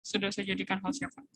Sudah saya jadikan hostnya, Pak.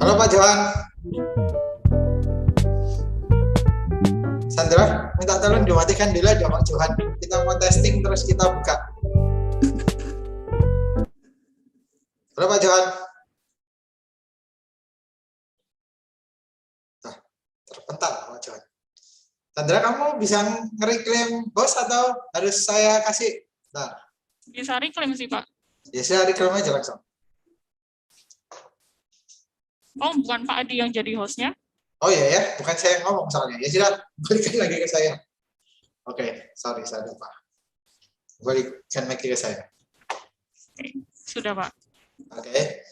Halo Pak Johan. Sandra, minta tolong dimatikan dulu ada Pak Johan. Kita mau testing terus kita buka. Halo Pak Johan. Nah, terpental Pak Johan. Sandra, kamu bisa nge-reclaim host atau harus saya kasih? Nah. Bisa reclaim sih Pak. Ya saya reclaim aja langsung. Oh, bukan Pak Adi yang jadi hostnya? Oh iya ya, bukan saya yang ngomong soalnya. Ya sudah, balikan lagi ke saya. Oke, sorry saya lupa. Balikan lagi ke saya. Oke, sudah Pak. Oke.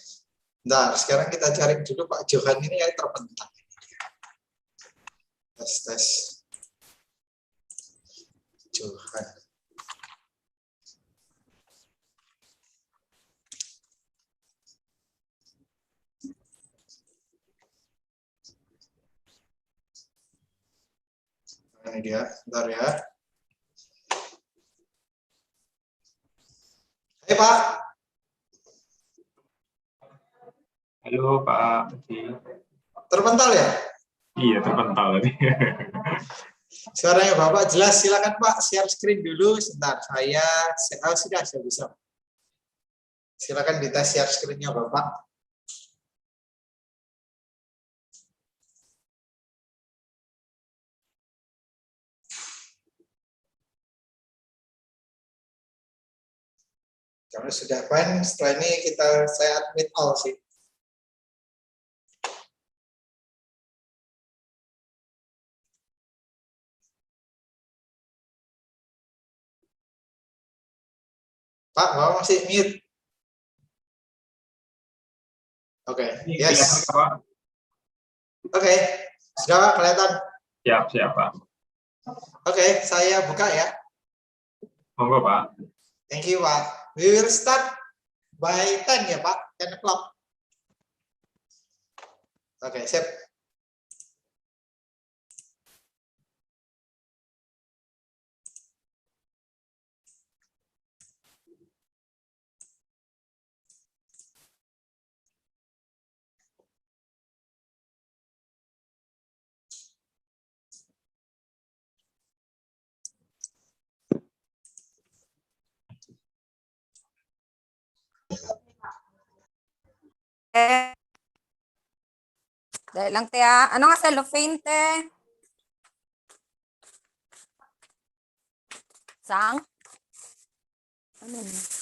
Nah, sekarang kita cari dulu Pak Johan ini yang terpental. Tes. Johan. Nah, ini dia, bentar ya. Hai Pak. Halo Pak. Terpental ya? Iya terpental tadi. Suaranya Bapak jelas, silakan Pak share screen dulu sebentar. Sudah saya bisa. Silakan dites share screen-nya Bapak. Kalau sudah fine, setelah ini saya admit all sih. Pak, Bapak masih mute. Oke, yes. Oke, sudah Pak, kelihatan? Siap Pak. Oke, saya buka ya. Monggo Pak. Thank you Pak. We will start by 10 ya Pak, 10 o'clock. Oke, sip. Dahil lang, te, ah. Ano nga cellophane, te? Sang? Ano yun?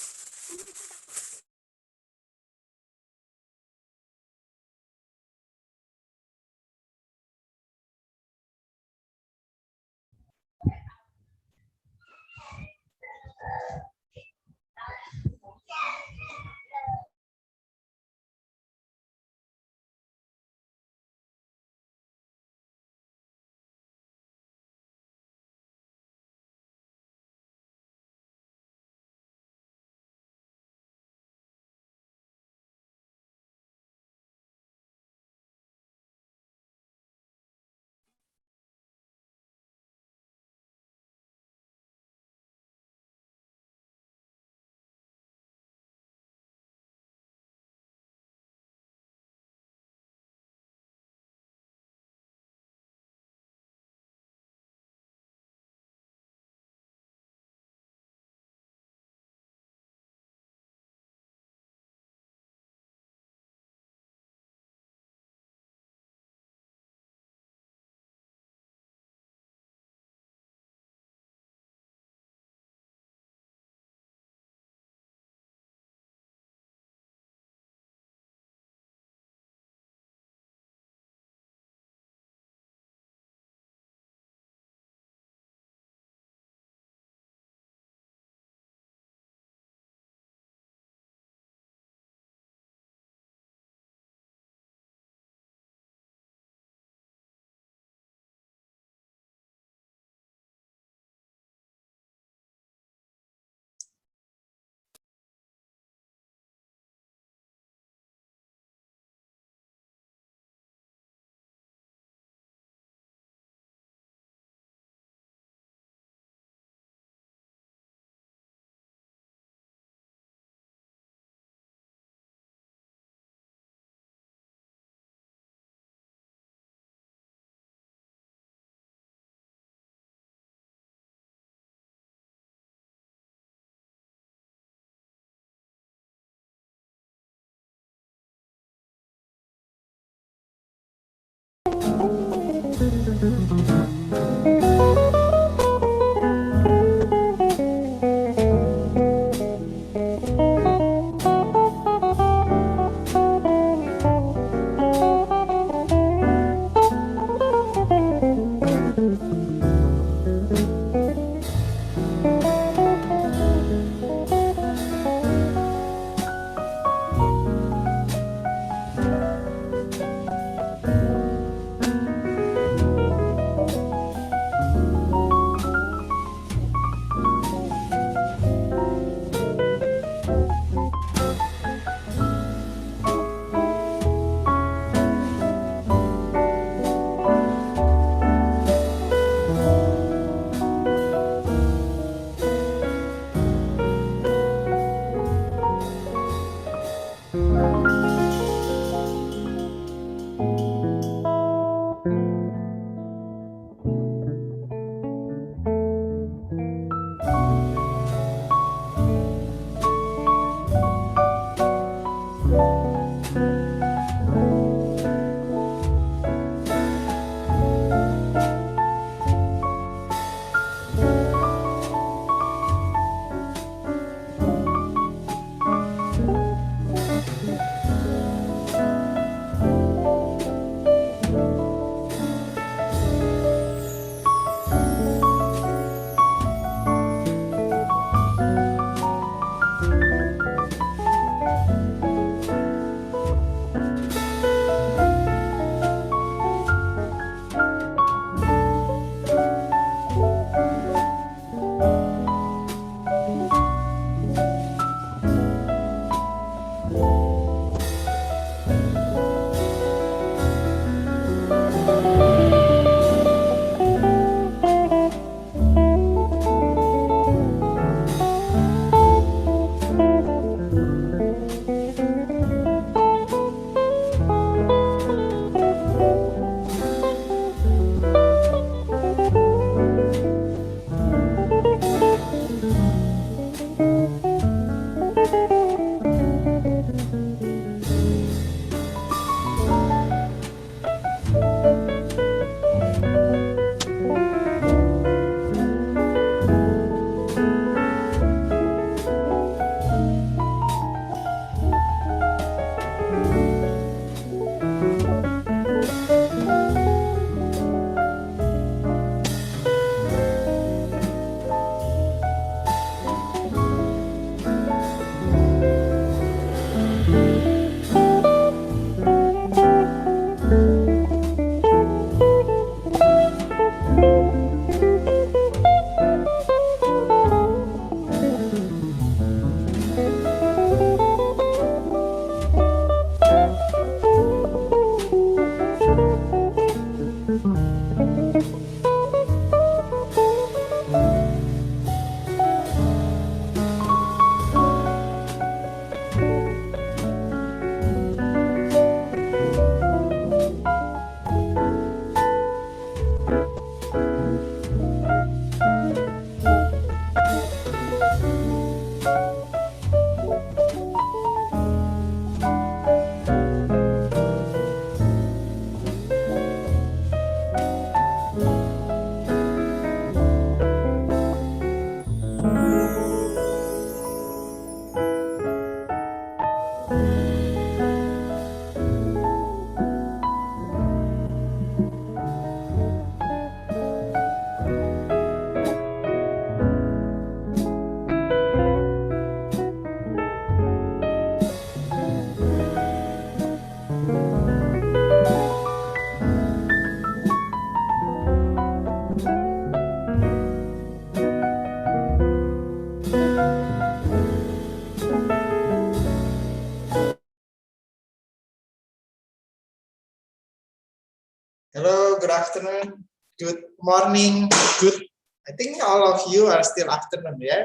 good afternoon, good morning, good. I think all of you are still afternoon, yeah?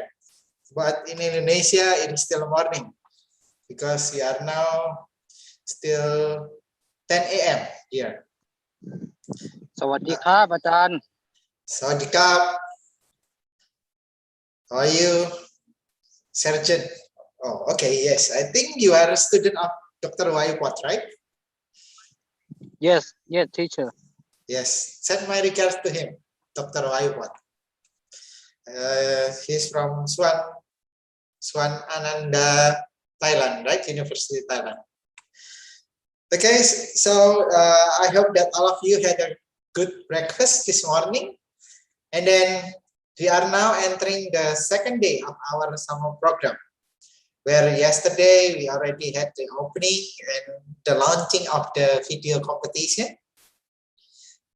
But in Indonesia, it is still morning because we are now still 10 a.m. here. สวัสดีครับอาจารย์ Sawadikap. How are you, Sergeant? Oh, okay, yes. I think you are a student of Dr. Wayupot, right? yes teacher Yes. Send my regards to him, Dr. Wayupot. He's from Swan Ananda, Thailand, right? University Thailand. Okay, so I hope that all of you had a good breakfast this morning. And then we are now entering the second day of our summer program, where yesterday we already had the opening and the launching of the video competition.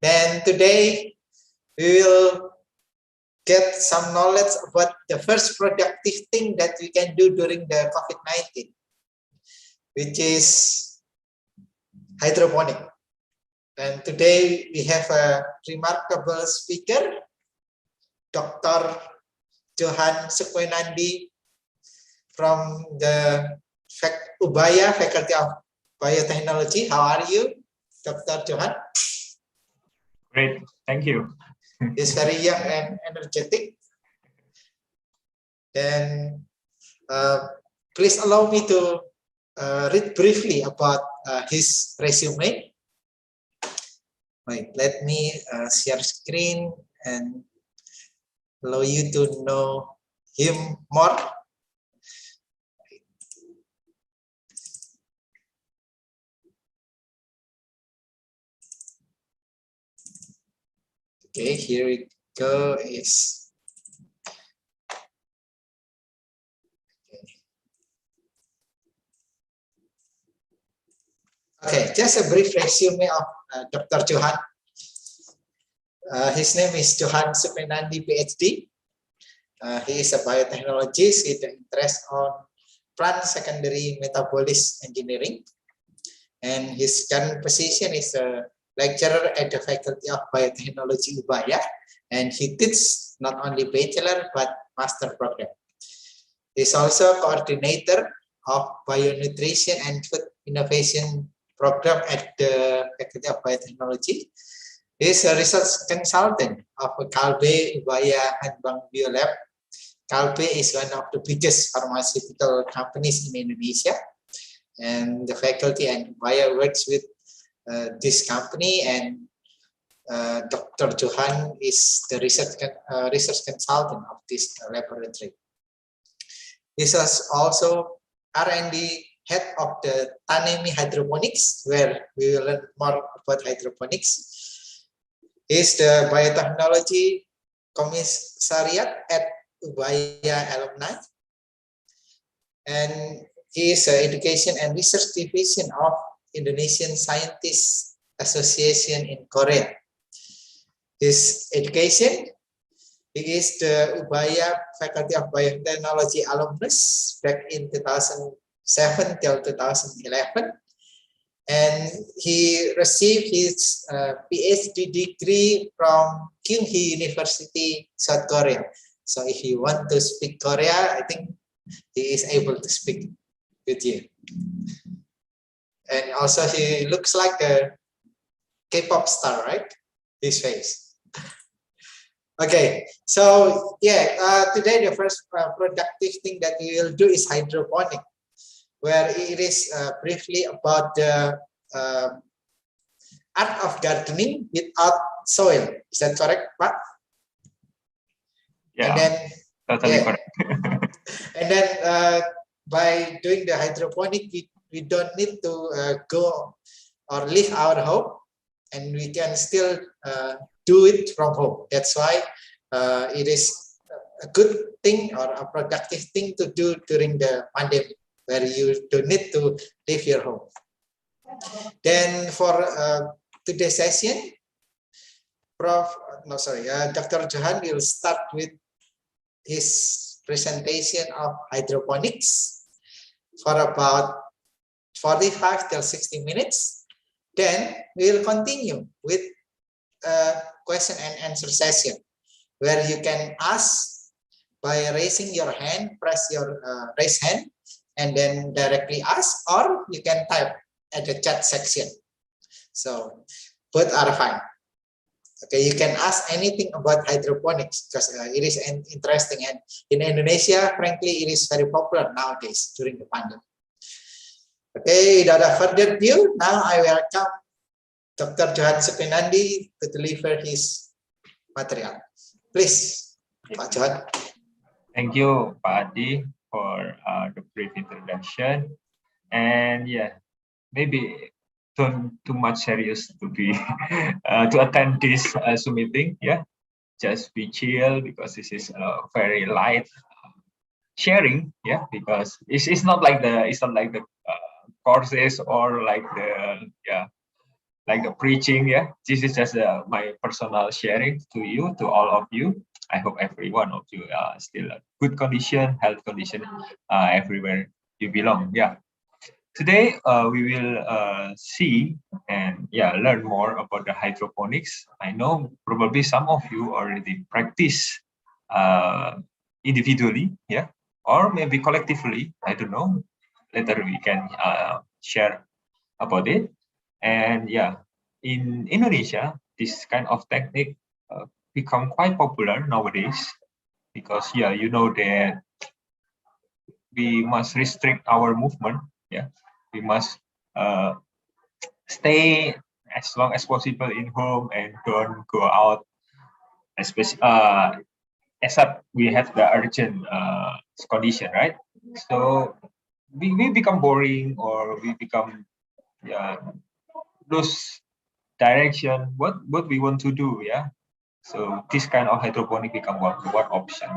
Then today we will get some knowledge about the first productive thing that we can do during the COVID-19, which is hydroponic. And today we have a remarkable speaker, Dr. Johan Sukwenandi from the Ubaya Faculty of Biotechnology. How are you, Dr. Johan? Great, thank you. He's very young and energetic. Then please allow me to read briefly about his resume. Wait, let me share screen and allow you to know him more. Okay, here we go. Okay, just a brief resume of Dr. Johan. His name is Johan Sukwenandi, PhD. He is a biotechnologist with an interest on plant secondary metabolism engineering. And his current position is a lecturer at the Faculty of Biotechnology Ubaya. And he teaches not only bachelor, but master program. He's also coordinator of bionutrition and food innovation program at the Faculty of Biotechnology. He's a research consultant of Kalbe Ubaya Hanbang Biolab. Kalbe is one of the biggest pharmaceutical companies in Indonesia. And the faculty and Ubaya works with this company, and Dr. Johan is the research consultant of this laboratory. This is also R&D head of the Tanemi Hydroponics, where we will learn more about hydroponics. He's the biotechnology commissariat at Ubaya alumni, and he is the education and research division of Indonesian Scientists Association in Korea. His education, he is the Ubaya Faculty of Biotechnology alumnus back in 2007 till 2011. And he received his PhD degree from Kyunghee University, South Korea. So if you want to speak Korea, I think he is able to speak with you. And also he looks like a K-pop star, right? His face. Okay, so yeah, today the first productive thing that we will do is hydroponic, where it is briefly about the art of gardening without soil. Is that correct, Pak? Yeah, and then, totally correct. And then by doing the hydroponic, we don't need to go or leave our home, and we can still do it from home. That's why it is a good thing or a productive thing to do during the pandemic, where you don't need to leave your home. Then for today's session, Dr. Johan will start with his presentation of hydroponics for about 45 till 60 minutes. Then we will continue with question and answer session where you can ask by raising your hand, press your raise hand, and then directly ask, or you can type at the chat section. So both are fine. Okay, you can ask anything about hydroponics because it is interesting, and in Indonesia, frankly, it is very popular nowadays during the pandemic. Okay, without further ado, now I welcome Dr. Johan Sepinandi to deliver his material. Please, Pak Johan. Thank you, Pak Adi, for the brief introduction. And yeah, maybe too much serious to be to attend this Zoom meeting. Yeah, just be chill because this is very light sharing. Yeah, because it's not like the courses or like the preaching. Yeah, this is just my personal sharing to you, to all of you. I hope every one of you still good condition, health condition, everywhere you belong. Yeah. Today we will see and learn more about the hydroponics. I know probably some of you already practice individually, yeah, or maybe collectively. I don't know. Later we can share about it. And yeah, in Indonesia, this kind of technique become quite popular nowadays because you know that we must restrict our movement. Yeah, we must stay as long as possible in home and don't go out, especially except we have the urgent condition, right? So we become boring or we become lose direction what we want to do. Yeah, so this kind of hydroponic become one option.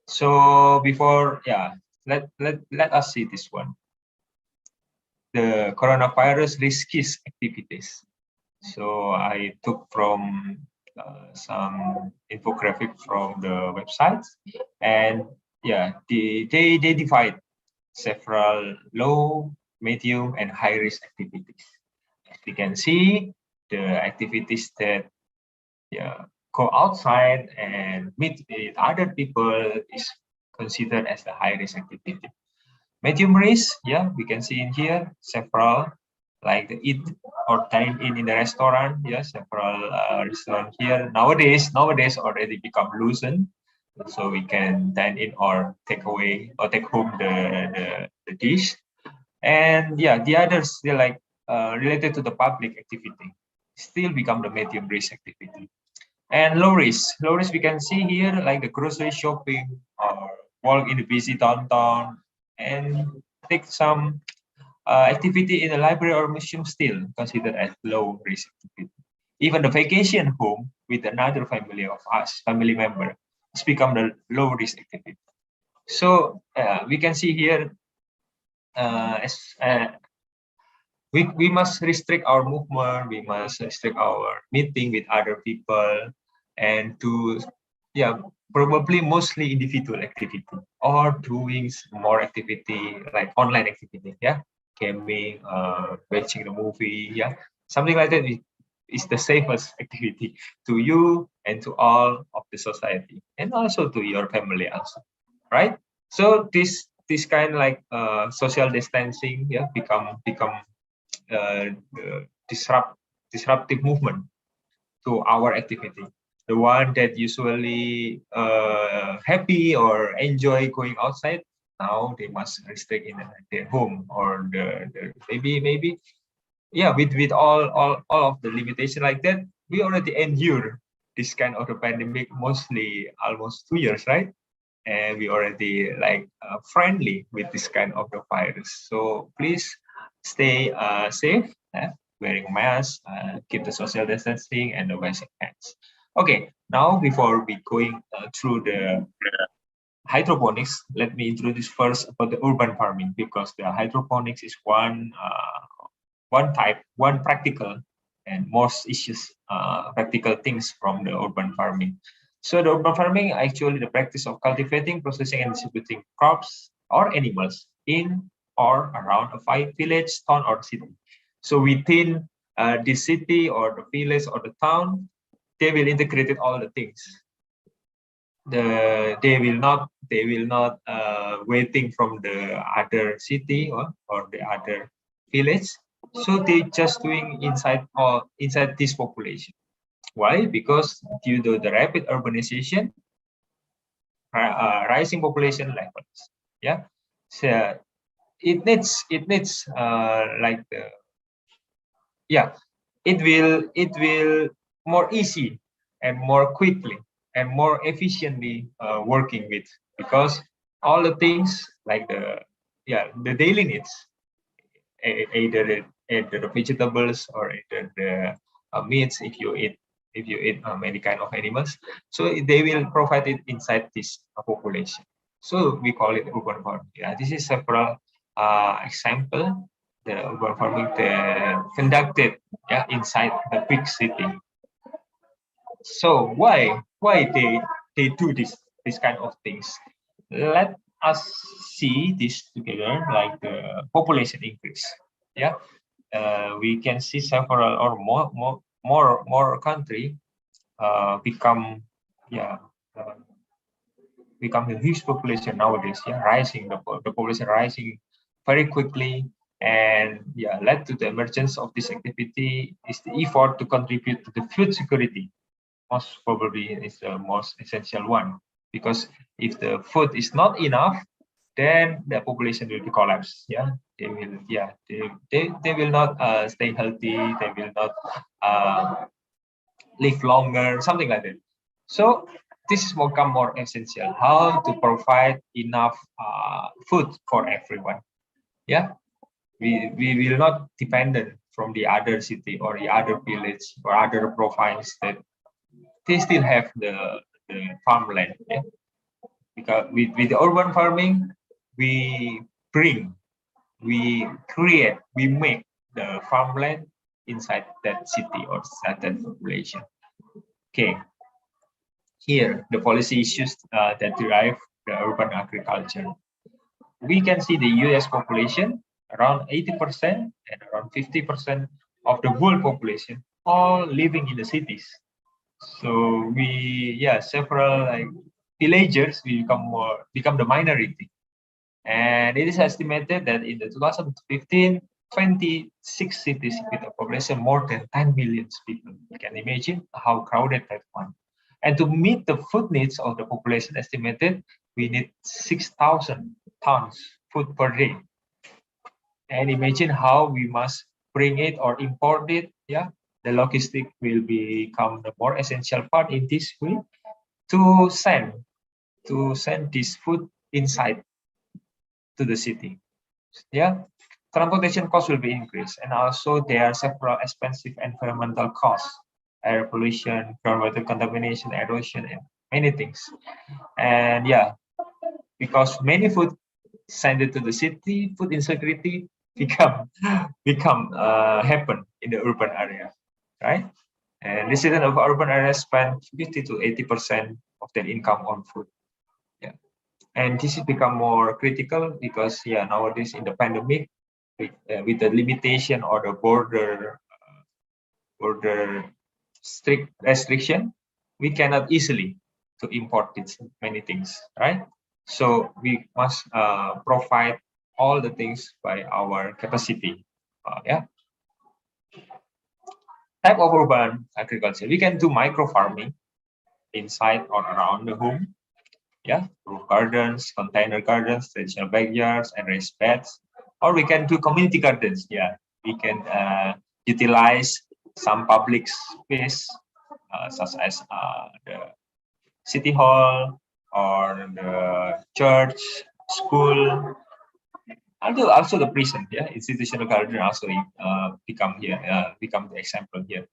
So before let us see this one, the coronavirus risks activities. So I took from some infographic from the website, and they divide several low, medium, and high risk activities. As we can see, the activities that go outside and meet with other people is considered as the high risk activity. Medium risk, we can see in here several, like the eat or dine in the restaurant. Several restaurants here nowadays already become loosened, so we can dine in or take away or take home the dish. And the others, they're like related to the public activity, still become the medium risk activity. And low risk we can see here, like the grocery shopping or walk in the busy downtown and take some activity in a library or museum, still considered as low risk activity. Even the vacation home with another family member, it's become the low risk activity. So we can see here we must restrict our movement, we must restrict our meeting with other people, and to probably mostly individual activity or doing more activity like online activity, gaming, watching the movie, something like that is the safest activity to you and to all of the society, and also to your family also, right? So this kind like social distancing become disruptive movement to our activity. The one that usually happy or enjoy going outside, now they must restrict in their home, or the maybe with all of the limitation like that. We already endure this kind of the pandemic mostly almost 2 years, right? And we already like friendly with this kind of the virus. So please stay safe, wearing masks, keep the social distancing and the washing hands. Okay, now before we going through the hydroponics, let me introduce first about the urban farming, because the hydroponics is one practical and most issues practical things from the urban farming. So the urban farming actually the practice of cultivating, processing, and distributing crops or animals in or around a village, town, or city. So within the city or the village or the town, they will integrate all the things. They will not waiting from the other city or the other village. So they just doing inside this population. Why? Because due to the rapid urbanization, rising population levels. Yeah, so it needs like the it will more easy and more quickly and more efficiently working with, because all the things like the daily needs, either the vegetables or either the meats, if you eat many kind of animals, so they will provide it inside this population. So we call it urban farming. Yeah, this is several example the urban farming conducted inside the big city. So why they do this kind of things? Let us see this together, like the population increase. Yeah, we can see several or more country become become a huge population nowadays. Yeah, rising the population rising very quickly, and led to the emergence of this activity is the effort to contribute to the food security. Most probably is the most essential one, because if the food is not enough, then the population will be collapse. Yeah, they will not stay healthy. They will not live longer, something like that. So this is become more essential, how to provide enough food for everyone. Yeah, we will not dependent from the other city or the other village or other province that they still have the farmland. Yeah, because with the urban farming, we create, we make the farmland inside that city or inside that population. Okay, here the policy issues that derive the urban agriculture. We can see the US population around 80% and around 50% of the world population all living in the cities. So several like villagers will become the minority, and it is estimated that in the 2015, 26 cities with a population more than 10 million people. You can imagine how crowded that one. And to meet the food needs of the population estimated, we need 6,000 tons food per day. And imagine how we must bring it or import it. Yeah, the logistic will become the more essential part in this way to send this food inside to the city. Yeah, transportation costs will be increased, and also there are several expensive environmental costs, air pollution, groundwater contamination, erosion, and many things. And because many food sent to the city, food insecurity become happen in the urban area, right? And residents of urban areas spend 50 to 80% of their income on food. Yeah, and this has become more critical because nowadays in the pandemic, with the limitation or the border strict restriction, we cannot easily to import many things, right? So we must provide all the things by our capacity. Type of urban agriculture, we can do micro farming inside or around the home. Roof gardens, container gardens, traditional backyards, and raised beds. Or we can do community gardens. We can utilize some public space, such as the city hall or the church, school, also the prison. Institutional garden also become the example here.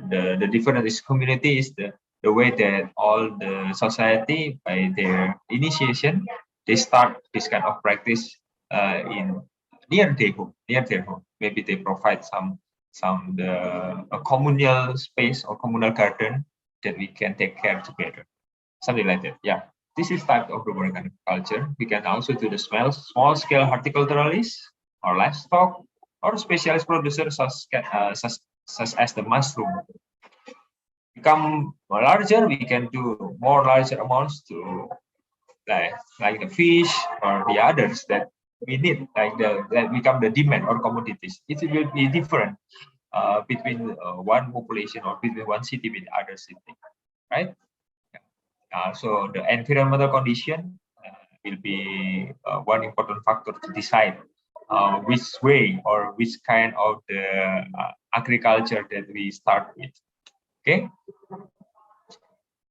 The difference is community is the way that all the society by their initiation, they start this kind of practice in near their home. Maybe they provide a communal space or communal garden that we can take care together, something like that. This is type of urban agriculture. We can also do the small scale horticulturalists or livestock or specialist producers such as the mushroom. become larger, we can do more larger amounts to like the fish or the others that we need, like that become the demand or commodities. It will be different between one population or between one city with other city, right? So the environmental condition will be one important factor to decide which way or which kind of the agriculture that we start with. Okay.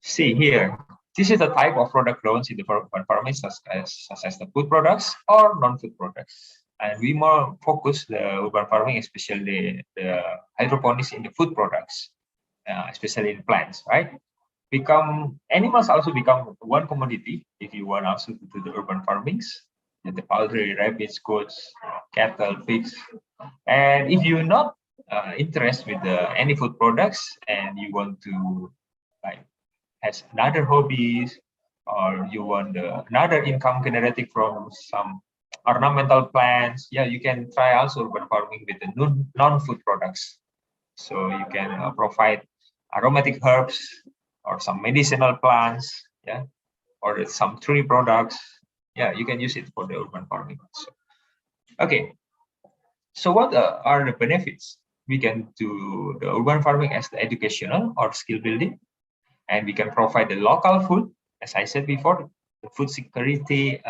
See here, this is the type of product grown in the urban farming, such as the food products or non-food products. And we more focus the urban farming, especially the hydroponics in the food products, especially in plants, right? Animals also become one commodity if you want also to do the urban farmings, the poultry, rabbits, goats, cattle, pigs. And if you're not interested with any food products and you want to like has another hobbies, or you want another income generating from some ornamental plants, yeah, you can try also urban farming with the non-food products. So you can provide aromatic herbs or some medicinal plants, yeah, or some tree products. Yeah, you can use it for the urban farming also. Okay, so what are the benefits? We can do the urban farming as the educational or skill building, and we can provide the local food. As I said before, the food security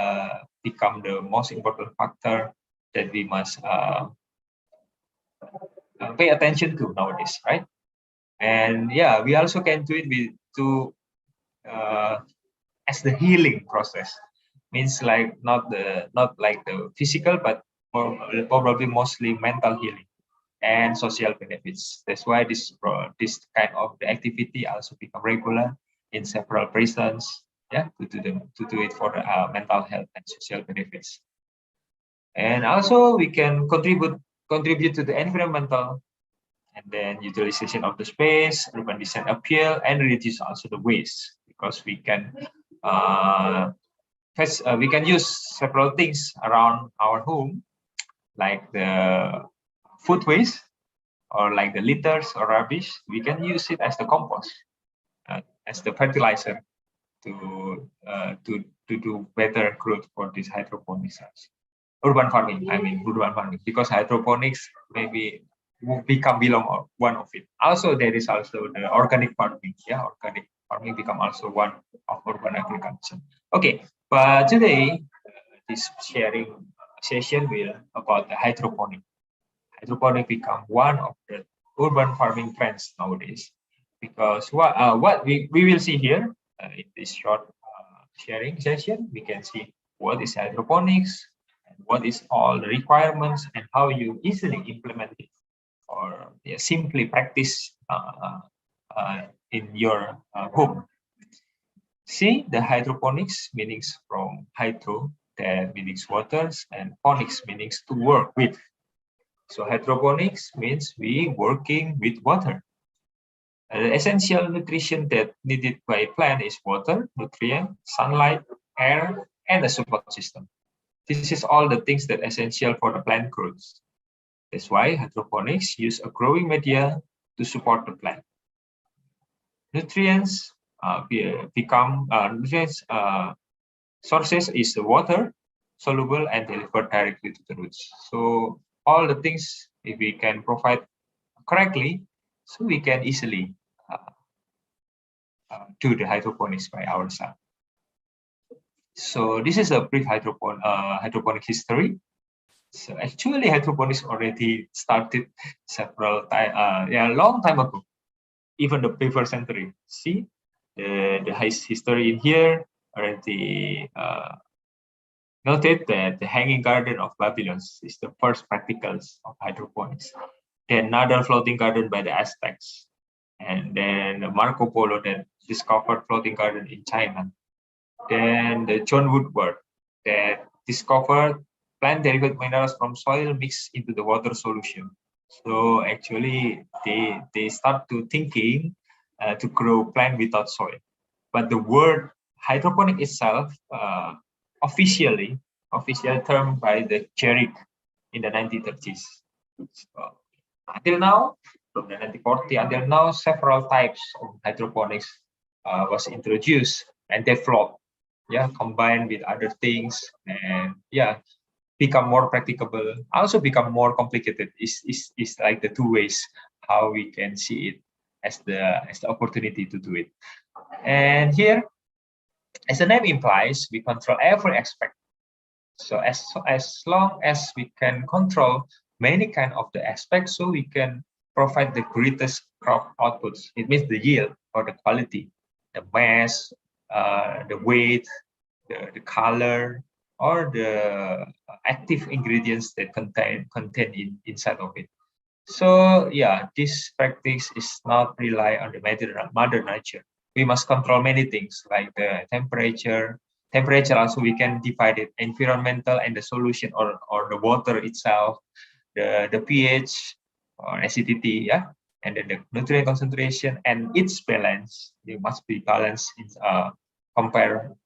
become the most important factor that we must pay attention to nowadays, right? And yeah, we also can do it as the healing process. Means like not like the physical, but probably mostly mental healing and social benefits. That's why this kind of the activity also become regular in several prisons. Yeah, to do it for the mental health and social benefits. And also we can contribute to the environmental and then utilization of the space, urban design appeal, and reduce also the waste, because we can we can use several things around our home, like the food waste or like the litters or rubbish. We can use it as the compost, as the fertilizer to do better growth for this hydroponics. Urban farming, I mean urban farming, because hydroponics maybe will belong one of it. Also, there is also the organic farming. Yeah, organic farming become also one of urban agriculture. Okay, but today this sharing session will about the hydroponic. Hydroponic become one of the urban farming trends nowadays, because what we will see here in this short sharing session, we can see what is hydroponics, and what is all the requirements, and how you easily implement it, or simply practice in your home. See, the hydroponics meanings from hydro, that means waters, and ponics means to work with. So hydroponics means we working with water. The essential nutrition that needed by a plant is water, nutrient, sunlight, air, and the support system. This is all the things that are essential for the plant growth. That's why hydroponics use a growing media to support the plant. Nutrients nutrients sources is the water, soluble and delivered directly to the roots. So all the things, if we can provide correctly, so we can easily do the hydroponics by ourselves. So this is a brief hydroponic history. So actually, hydroponics already started long time ago, even the before century. See the history in here already noted that the Hanging Garden of Babylon is the first practicals of hydroponics. Then another floating garden by the Aztecs, and then Marco Polo that discovered floating garden in China. Then the John Woodward that discovered plant-derived minerals from soil mixed into the water solution. So actually, they start to thinking to grow plant without soil. But the word hydroponic itself, official term by the Jerry in the 1930s. So, until now, From the 1940 until now, several types of hydroponics was introduced and developed, yeah, combined with other things, and yeah, become more practicable, also become more complicated. Is like the two ways how we can see it as the opportunity to do it. And here, as the name implies, we control every aspect. So as long as we can control many kind of the aspects, so we can provide the greatest crop outputs. It means the yield or the quality, the mass, the weight, the color, or the active ingredients that contain inside of it. So yeah, this practice is not rely on the mother nature. We must control many things like the temperature. Temperature also we can divide it environmental and the solution or the water itself, the pH or acidity, yeah, and then the nutrient concentration and its balance. They must be balanced in compare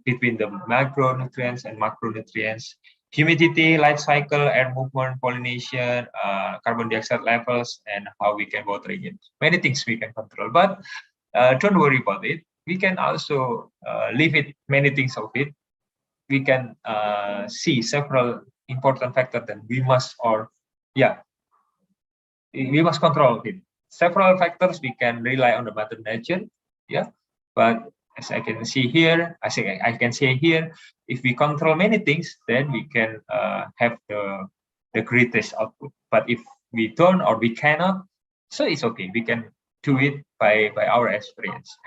between the micronutrients and macronutrients, humidity, light cycle, air movement, pollination, carbon dioxide levels, and how we can watering it. Many things we can control, but don't worry about it. We can also leave it, many things of it. We can see several important factors that we must, or yeah, we must control it. Several factors we can rely on the mother nature, yeah, but as I can see here, I can say here, if we control many things, then we can have the greatest output. But if we don't or we cannot, so it's okay. We can do it by our experience.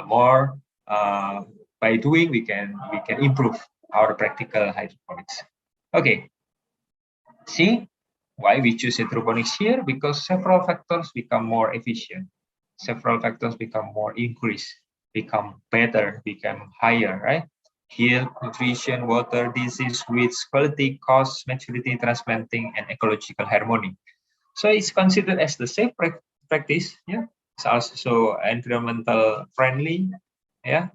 More by doing, we can improve our practical hydroponics. Okay. See why we choose hydroponics here? Because several factors become more efficient. Several factors become more increase, become better, become higher, right? Yield, nutrition, water, disease, weeds, quality, cost, maturity, transplanting, and ecological harmony. So it's considered as the safe practice, yeah. It's also environmental friendly, yeah.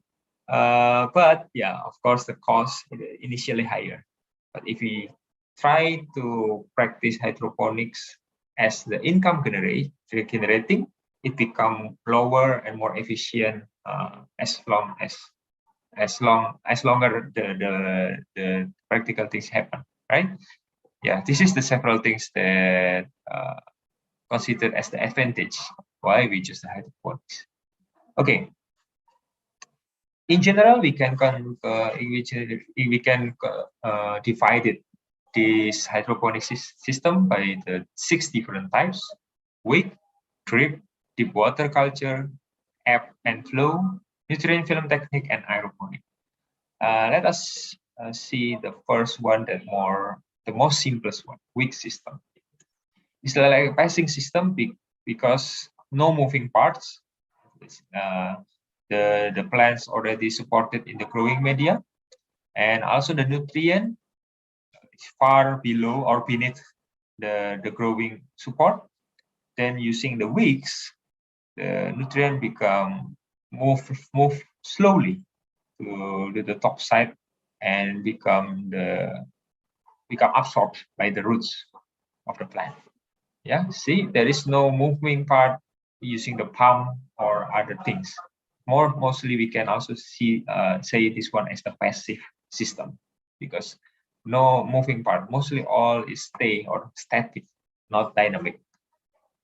But yeah, of course, the cost is initially higher. But if we try to practice hydroponics as the income generating, it become lower and more efficient as longer the practical things happen, right? Yeah, this is the several things that considered as the advantage why we choose the hydroponics. Okay. In general, we can divide it, this hydroponic system, by the 6 different types: wick, drip, deep water culture, ebb and flow, nutrient film technique, and aeroponic. Let us see the first one, the most simplest one, wick system. It's like a passing system because no moving parts. The plants already supported in the growing media, and also the nutrient is far below or beneath the growing support. Then using the wicks, the nutrient move slowly to the top side and become absorbed by the roots of the plant. Yeah, see, there is no moving part using the pump or other things. Mostly we can also say this one as the passive system, because no moving part, mostly all is stay or static, not dynamic.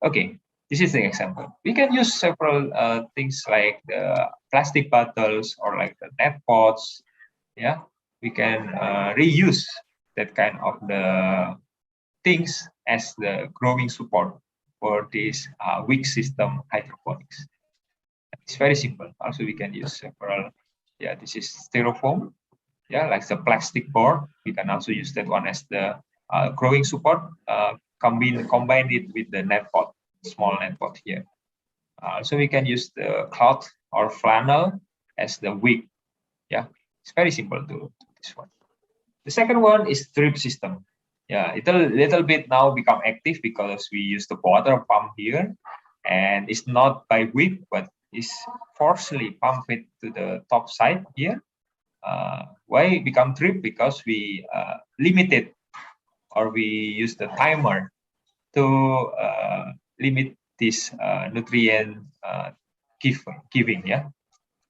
Okay, this is the example. We can use several things like the plastic bottles or like the net pots. Yeah, we can reuse that kind of the things as the growing support for this wick system hydroponics. It's very simple. Also, we can use several. Yeah, this is styrofoam. Yeah, like the plastic board. We can also use that one as the growing support. Combine it with the net pot, small net pot here. So we can use the cloth or flannel as the wick. Yeah, it's very simple to do this one. The second one is drip system. Yeah, it a little bit now become active because we use the water pump here, and it's not by whip, but is forcibly pumped to the top side here. Why it become drip? Because we limited, or we use the timer to limit this nutrient giving. Yeah.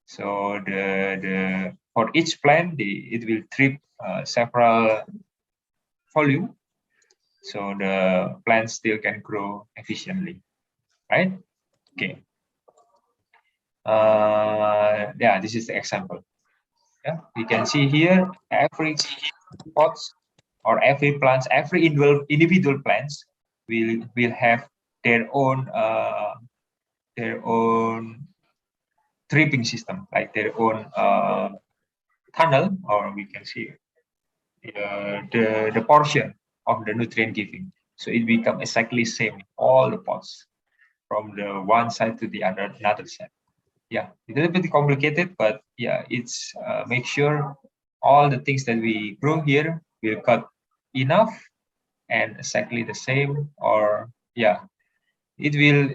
So the for each plant, it will trip several volume, so the plant still can grow efficiently, right? Okay. Yeah, this is the example. Yeah, you can see here every pots or every plants, every individual plants will have their own dripping system, like their own tunnel, or we can see the portion of the nutrient giving. So it becomes exactly same in all the pots from the one side to the another side. Yeah, a little bit complicated, but yeah, it's make sure all the things that we grow here will cut enough and exactly the same, or yeah, it will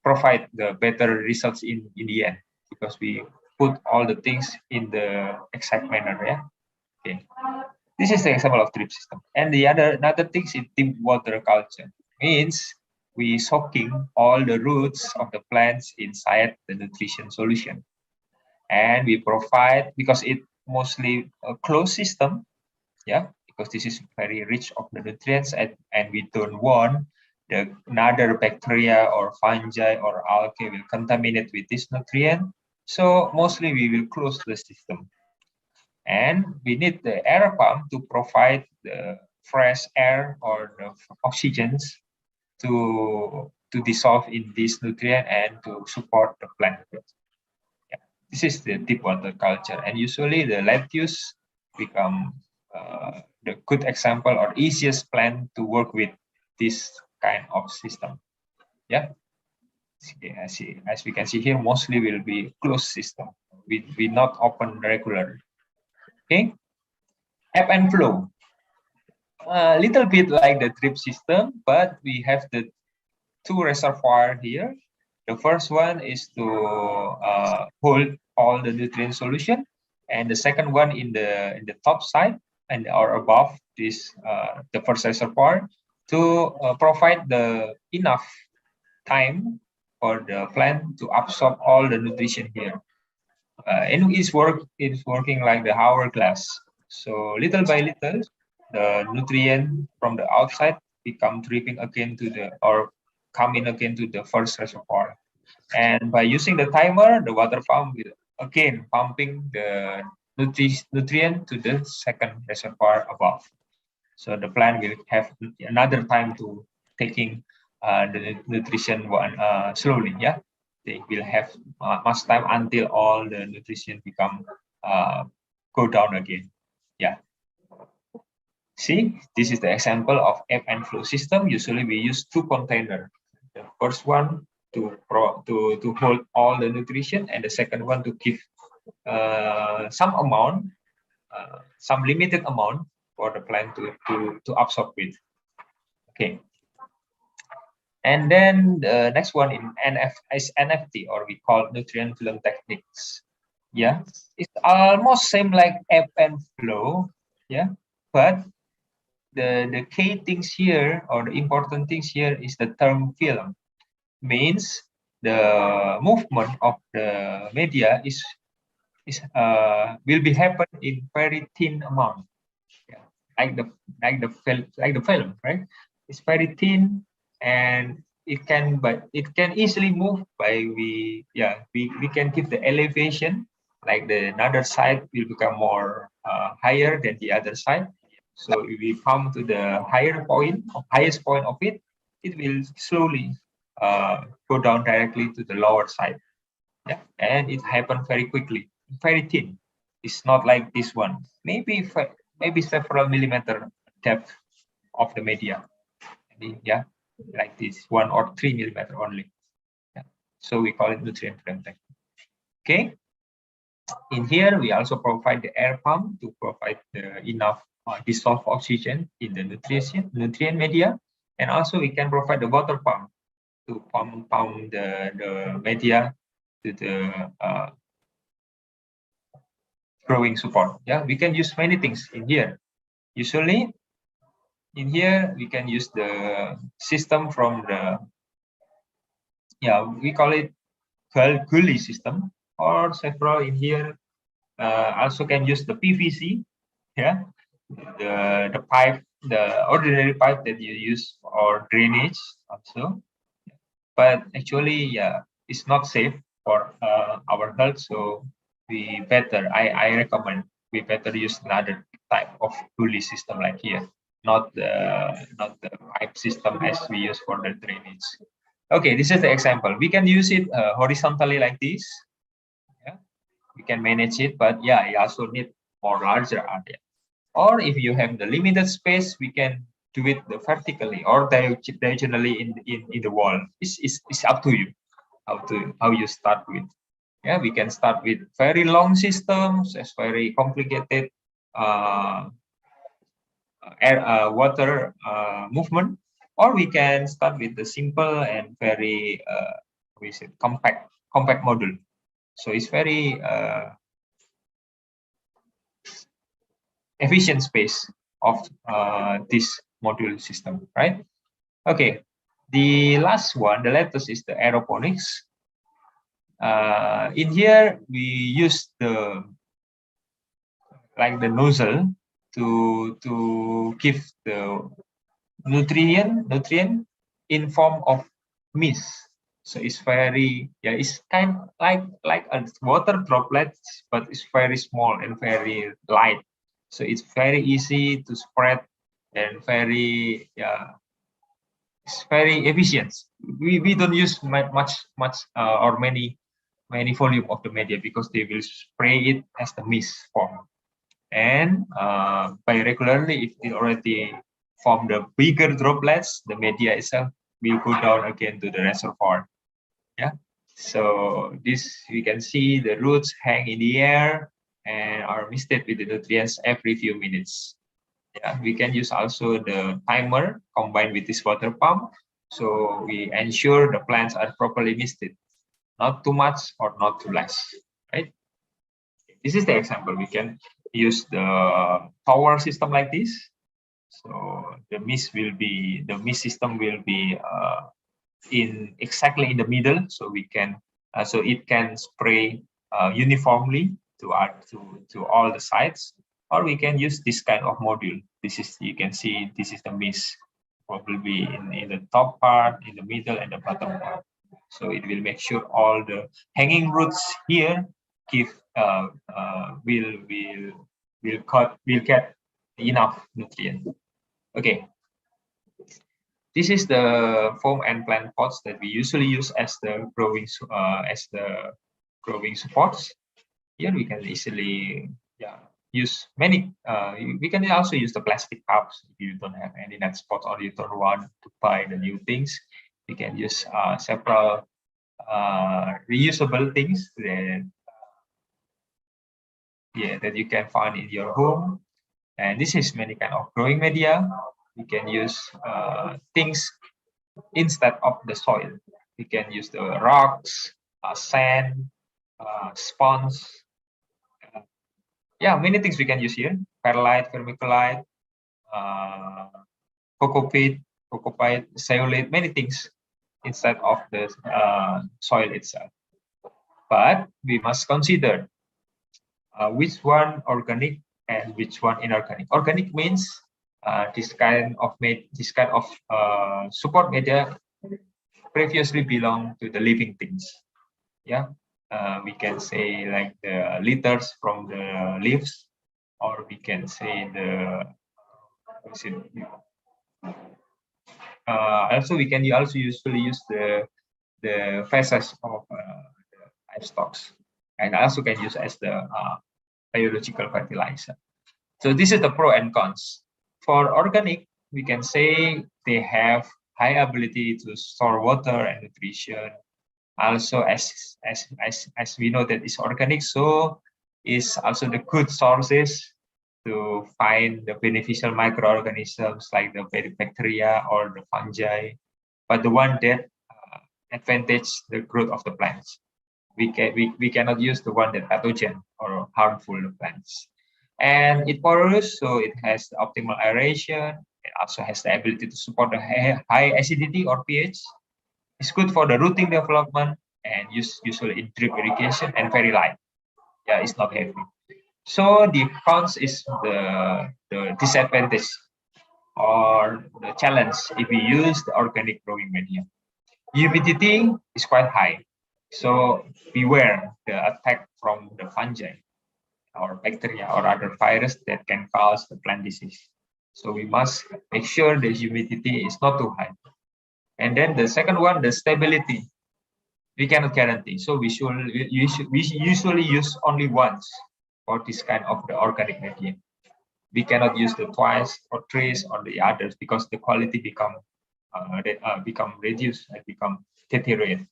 provide the better results in the end, because we put all the things in the exact manner. Yeah. Okay. This is the example of drip system. And the another thing is deep water culture. Means we soaking all the roots of the plants inside the nutrition solution. And we provide, because it mostly a closed system, yeah, because this is very rich of the nutrients, and we don't want the another bacteria or fungi or algae will contaminate with this nutrient. So mostly we will close the system. And we need the air pump to provide the fresh air or the oxygens to dissolve in this nutrient and to support the plant growth. Yeah. This is the deep water culture, and usually the lettuce become the good example or easiest plant to work with this kind of system. Yeah. As we can see here, mostly will be closed system. We not open regularly. Okay. Ebb and flow. A little bit like the drip system, but we have the two reservoirs here. The first one is to hold all the nutrient solution, and the second one in the top side and or above this the first reservoir to provide the enough time for the plant to absorb all the nutrition here. And it's working like the hourglass. So little by little, the nutrient from the outside become dripping again to the or coming again to the first reservoir. And by using the timer, the water pump will again pumping the nutrient to the second reservoir above. So the plant will have another time to taking the nutrition one slowly. Yeah, they will have much time until all the nutrition become go down again. Yeah. See, this is the example of ebb and flow system. Usually we use two containers. The first one to hold all the nutrition, and the second one to give some amount, some limited amount for the plant to absorb it. Okay. And then the next one in is NFT, or we call nutrient film techniques. Yeah, it's almost same like ebb and flow. Yeah, but the key things here, or the important things here, is the term film. Means the movement of the media is will be happen in very thin amount. Yeah, like the film, right? It's very thin, and it can easily move by we can give the elevation, like the another side will become more higher than the other side. So if we come to the highest point of it, it will slowly go down directly to the lower side. Yeah, and it happened very quickly, very thin. It's not like this one. Maybe several millimeter depth of the media. Yeah, like this 1 or 3 millimeter only. Yeah. So we call it nutrient film technique. Okay. In here, we also provide the air pump to provide the enough dissolved oxygen in the nutrient media, and also we can provide the water pump to pump the media to the growing support. Yeah, we can use many things in here. Usually, in here we can use the system from the, we call it gully system, or several in here also can use the PVC, the pipe, the ordinary pipe that you use for drainage also. But actually, it's not safe for our health, so I recommend we better use another type of gully system like here, not the pipe system as we use for the drainage. Okay, this is the example. We can use it horizontally like this. We can manage it, but you also need more larger area. Or if you have the limited space, we can do it vertically or diagonally in the wall. It's up to you how you start with. We can start with very long systems, as very complicated water movement, or we can start with the simple and very compact module. So it's very efficient space of this module system, right? Okay, the last one, the latest, is the aeroponics. In here we use the nozzle to give the nutrient in form of mist. So it's very it's kind of like a water droplets, but it's very small and very light. So it's very easy to spread and very it's very efficient. We don't use much or many volume of the media because they will spray it as the mist form. And by regularly, if it already form the bigger droplets, the media itself will go down again to the reservoir. So this, we can see the roots hang in the air and are misted with the nutrients every few minutes. We can use also the timer combined with this water pump, so we ensure the plants are properly misted, not too much or not too less, right? This is the example. We can use the tower system like this. So the mist system will be exactly in the middle, so we can so it can spray uniformly to all the sides. Or we can use this kind of module. This is, you can see, this is the mist, probably in the top part, in the middle, and the bottom part. So it will make sure all the hanging roots here will get enough nutrient. Okay. This is the foam and plant pots that we usually use as the growing supports. Here we can easily use many. We can also use the plastic cups if you don't have any net spots or you don't want to buy the new things. We can use several reusable things that you can find in your home. And this is many kind of growing media. We can use things instead of the soil. We can use the rocks, sand, sponge. Many things we can use here. Perlite, vermiculite, cocopeat, zeolite, many things instead of the soil itself. But we must consider which one organic and which one inorganic. Organic means this kind of support media previously belong to the living things. We can say like the litters from the leaves, or we can say also we can usually use the feces of the livestock, and also can use as the biological fertilizer. So this is the pro and cons. For organic, we can say they have high ability to store water and nutrition. Also, as we know that it's organic, so is also the good sources to find the beneficial microorganisms like the bacteria or the fungi, but the one that advantage the growth of the plants. We cannot use the one that pathogen or harmful to plants. And it porous, so it has the optimal aeration, and also has the ability to support the high acidity or pH. It's good for the rooting development and usually in drip irrigation and very light. Yeah, it's not heavy. So the cons is the disadvantage or the challenge if we use the organic growing media. Humidity is quite high, so beware the attack from the fungi or bacteria or other virus that can cause the plant disease. So we must make sure the humidity is not too high. And then the second one, the stability, we cannot guarantee. So we usually use only once for this kind of the organic media. We cannot use the twice or thrice on the others because the quality become reduced and become deteriorate.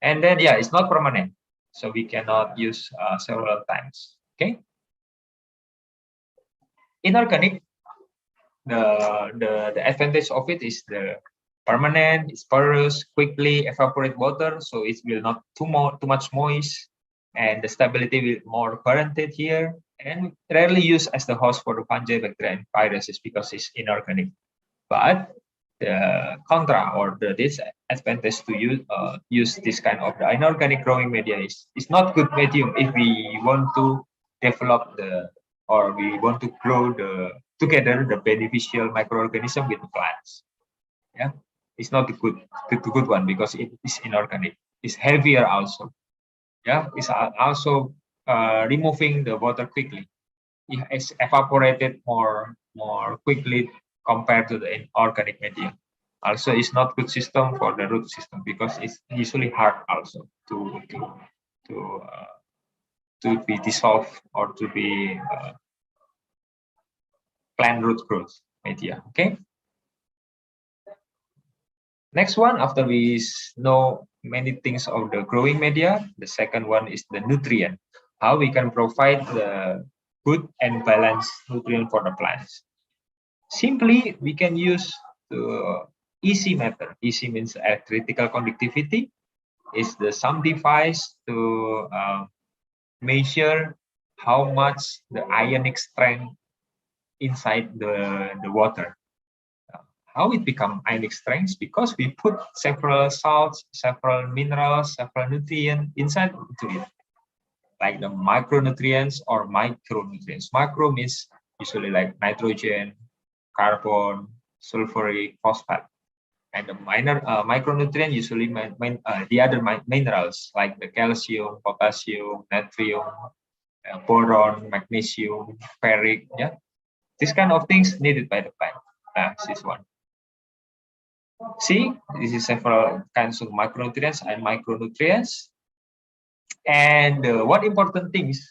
And then yeah, it's not permanent, so we cannot use several times. Okay. Inorganic, the advantage of it is the permanent, it's porous, quickly evaporate water, so it will not too much moist, and the stability will more guaranteed here, and rarely used as the host for the fungi, bacteria, and viruses because it's inorganic. But the contra or the disadvantage to use this kind of the inorganic growing media is not good medium if we want to develop or we want to grow together the beneficial microorganism with the plants. Yeah, it's not the good one because it is inorganic. It's heavier also. Yeah, it's also removing the water quickly. It's evaporated more quickly compared to the organic medium. Also, it's not good system for the root system because it's usually hard also to be dissolved or to be plant root growth media. Okay. Next one, after we know many things of the growing media, the second one is the nutrient. How we can provide the good and balanced nutrient for the plants. Simply, we can use the easy method. Easy means critical conductivity. Is some device to measure how much the ionic strength inside the water. How it become ionic strengths? Because we put several salts, several minerals, several nutrients inside into it, like the micronutrients or micronutrients. Macro means usually like nitrogen, carbon, sulfuric, phosphate. And the micronutrient usually the other minerals like the calcium, potassium, natrium, boron, magnesium, ferric. Yeah, this kind of things needed by the plant. This one. See, this is several kinds of macronutrients and micronutrients. And one important things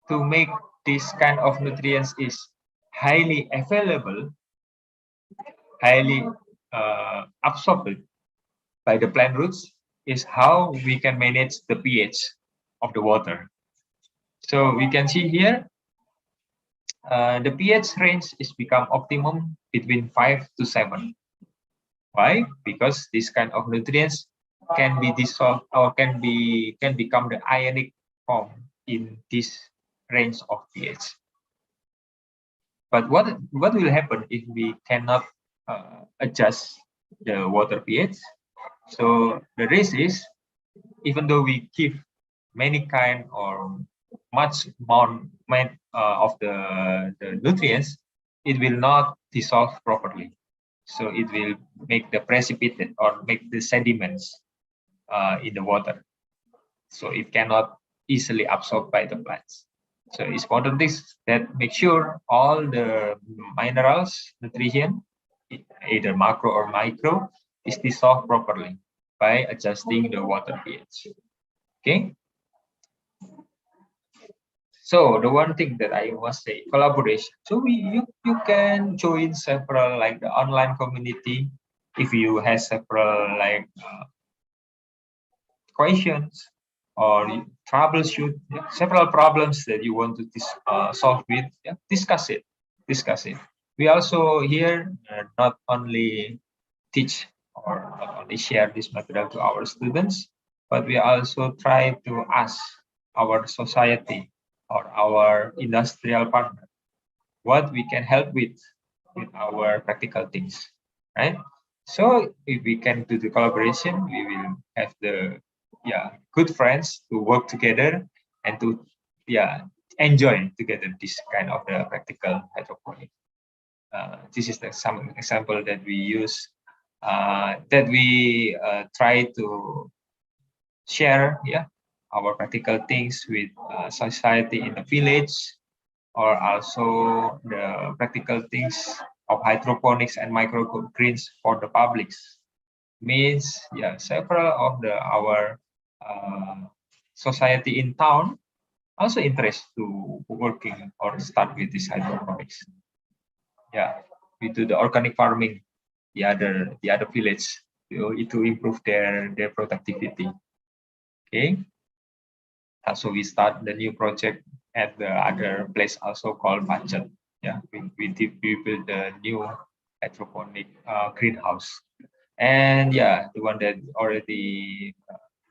to make this kind of nutrients is highly available, highly absorbed by the plant roots is how we can manage the pH of the water. So we can see here, the pH range is become optimum between 5 to 7. Why? Because this kind of nutrients can be dissolved or can become the ionic form in this range of pH. But what will happen if we cannot adjust the water pH? So the risk is, even though we give many kind or much more of the nutrients, it will not dissolve properly. So it will make the precipitate or make the sediments in the water. So it cannot easily absorbed by the plants. So it's important that make sure all the minerals, nutrition, either macro or micro, is dissolved properly by adjusting the water pH. Okay. So the one thing that I must say, collaboration. So you can join several like the online community if you have several like questions or troubleshoot several problems that you want to solve with. Yeah, discuss it. We also here not only teach or not only share this material to our students, but we also try to ask our society or our industrial partner what we can help with with our practical things, right? So if we can do the collaboration, we will have the good friends to work together and to enjoy together this kind of the practical hydroponic. This is some example that we use, that we try to share our practical things with society in the village, or also the practical things of hydroponics and microgreens for the publics. Means several of our society in town also interest to working or start with this hydroponics. We do the organic farming, the other village, to improve their productivity. Okay. So we start the new project at the other place also called Pacet. We build the new hydroponic greenhouse. And the one that already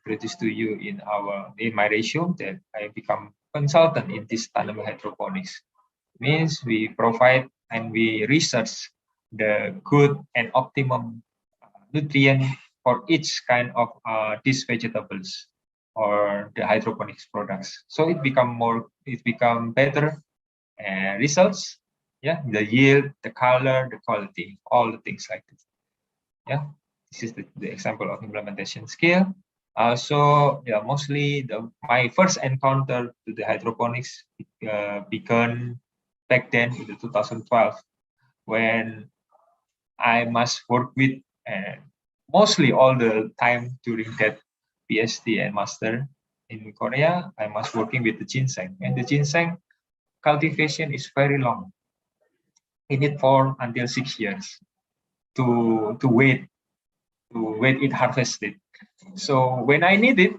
introduced to you in my ratio, that I become consultant in this tandem hydroponics. Means we provide and we research the good and optimum nutrient for each kind of these vegetables or the hydroponics products. So it become better results. The yield, the color, the quality, all the things like this. This is the example of implementation skill. So mostly my first encounter to the hydroponics began back then in the 2012, when I must work with mostly all the time during that PhD and master in Korea. I was working with the ginseng, and the ginseng cultivation is very long. It needs 4 until 6 years to wait it harvested. So when I need it,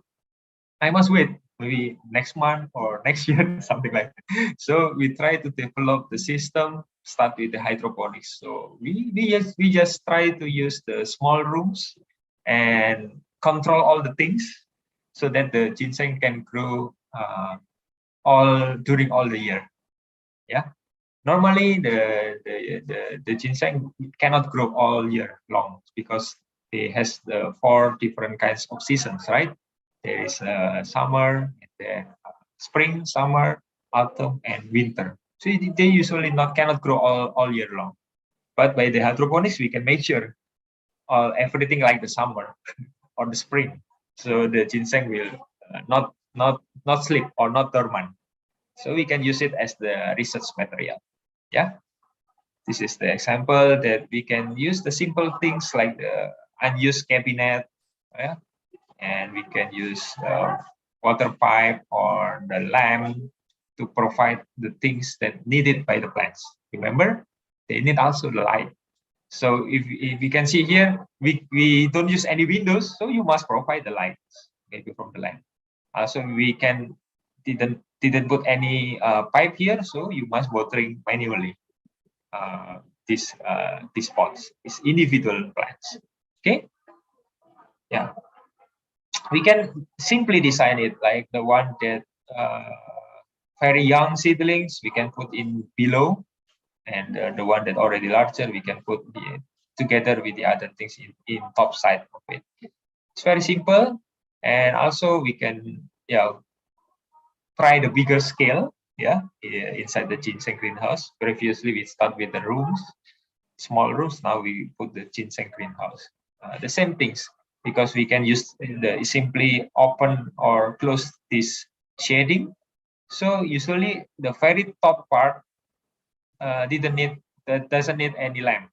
I must wait maybe next month or next year, something like that. So we try to develop the system, start with the hydroponics. So we just try to use the small rooms and control all the things so that the ginseng can grow during all the year. Normally the ginseng cannot grow all year long because it has the 4 different kinds of seasons, right? There is summer, and then spring, summer, autumn, and winter. So they usually cannot grow all year long. But by the hydroponics, we can make sure everything like the summer or the spring. So the ginseng will not sleep or not dormant. So we can use it as the research material. This is the example that we can use the simple things like the unused cabinet, and we can use water pipe or the lamp to provide the things that needed by the plants. Remember, they need also the light. So if you can see here, we don't use any windows, so you must provide the light, maybe from the lamp. So we didn't put any pipe here, so you must watering manually. These pots, these individual plants. Okay. We can simply design it like the one that very young seedlings we can put in below, and the one that already larger we can put together with the other things in top side of it. It's very simple, and also we can try the bigger scale inside the ginseng greenhouse. Previously we start with the rooms, small rooms. Now we put the ginseng greenhouse. The same things, because we can use simply open or close this shading. So usually the very top part doesn't need any lamp.